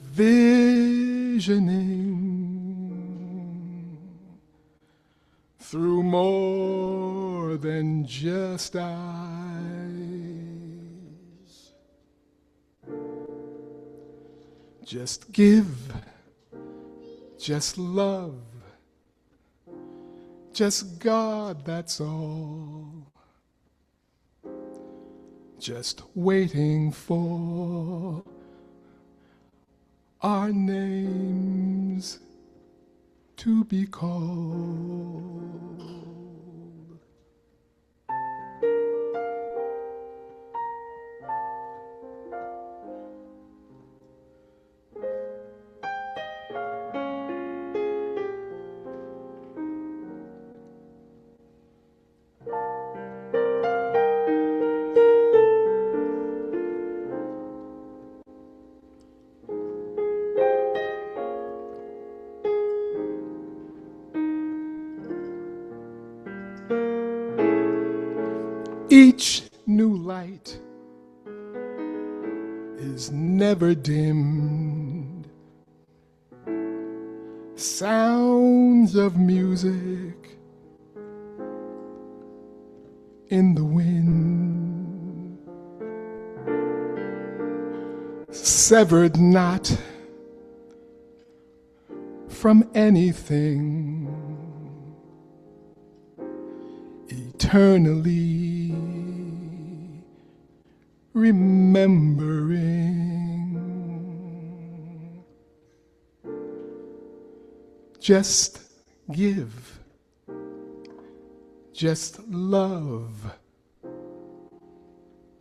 visioning through more than just eyes. Just give, just love, just God, that's all. Just waiting for our names to be called. Each new light is never dimmed. Sounds of music in the wind, severed not from anything, eternally remembering. Just give, just love,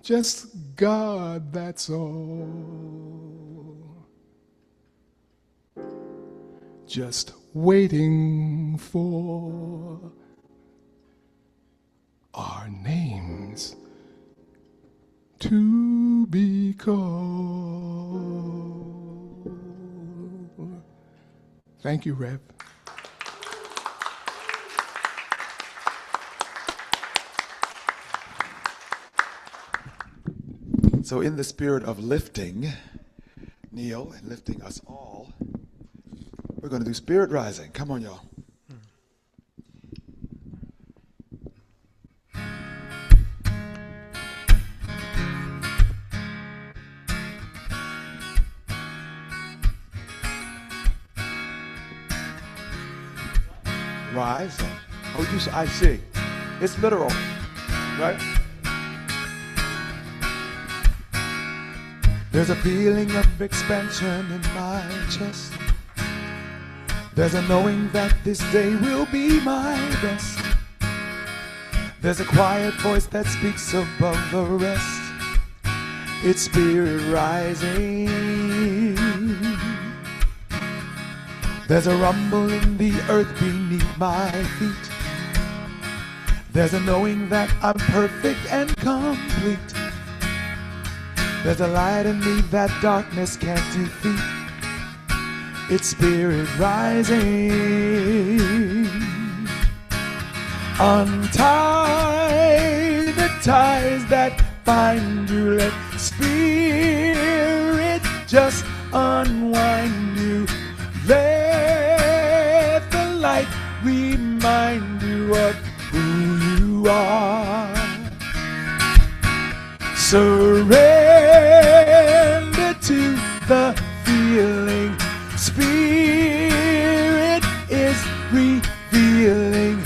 just God, that's all. Just waiting for our names to be called. Thank you, Rev. So in the spirit of lifting Neil and lifting us all, we're going to do spirit rising. Come on, y'all. Rise I see. It's literal, right? There's a feeling of expansion in my chest. There's a knowing that this day will be my best. There's a quiet voice that speaks above the rest. It's spirit rising. There's a rumble in the earth beneath my feet. There's a knowing that I'm perfect and complete. There's a light in me that darkness can't defeat. It's spirit rising. Untie the ties that bind you. Let spirit just unwind you. Let the light remind you of who you are. Surrender to the feeling. Spirit is revealing.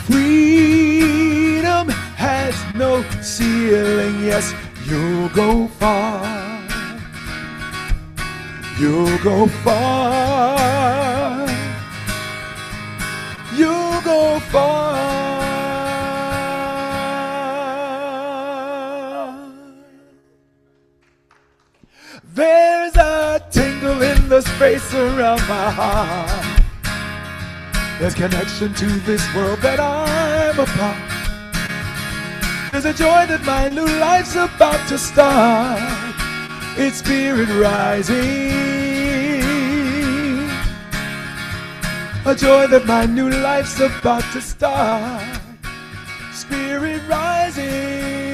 Freedom has no ceiling. Yes, you'll go far. You'll go far. You'll go far. There's a tingle in the space around my heart. There's connection to this world that I'm a part. There's a joy that my new life's about to start. It's spirit rising. A joy that my new life's about to start. Spirit rising.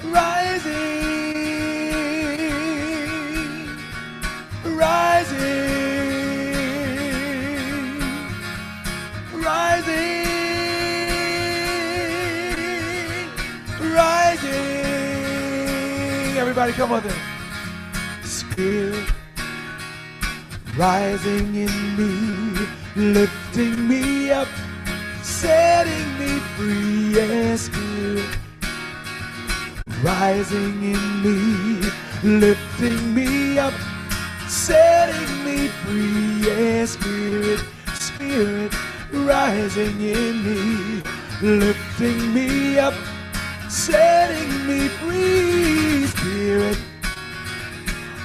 Rising. Rising. Rising. Rising. Everybody come on there. Spirit rising in me, lifting me up, setting me free. Yes, Spirit rising in me, lifting me up, setting me free. Yes, Spirit, Spirit rising in me, lifting me up, setting me free. Spirit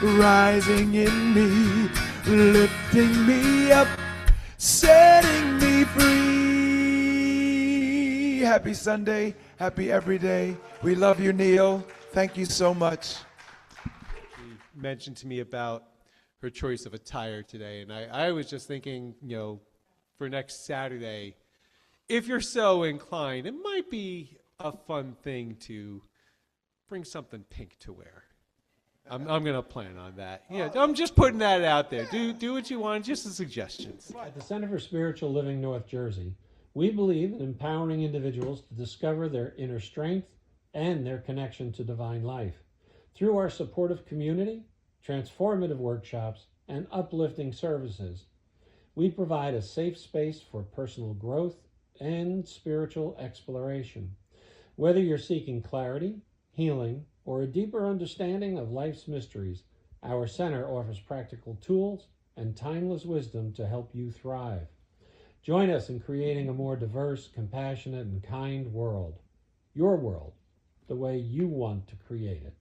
rising in me, lifting me up, setting me free. Happy Sunday, happy every day. We love you, Neil. Thank you so much. She mentioned to me about her choice of attire today, and I was just thinking, for next Saturday, if you're so inclined, it might be a fun thing to bring something pink to wear. I'm going to plan on that. Yeah, I'm just putting that out there. Do what you want, just a suggestion. At the Center for Spiritual Living North Jersey, we believe in empowering individuals to discover their inner strength and their connection to divine life. Through our supportive community, transformative workshops, and uplifting services, we provide a safe space for personal growth and spiritual exploration. Whether you're seeking clarity, healing, or a deeper understanding of life's mysteries, our center offers practical tools and timeless wisdom to help you thrive. Join us in creating a more diverse, compassionate, and kind world. Your world, the way you want to create it.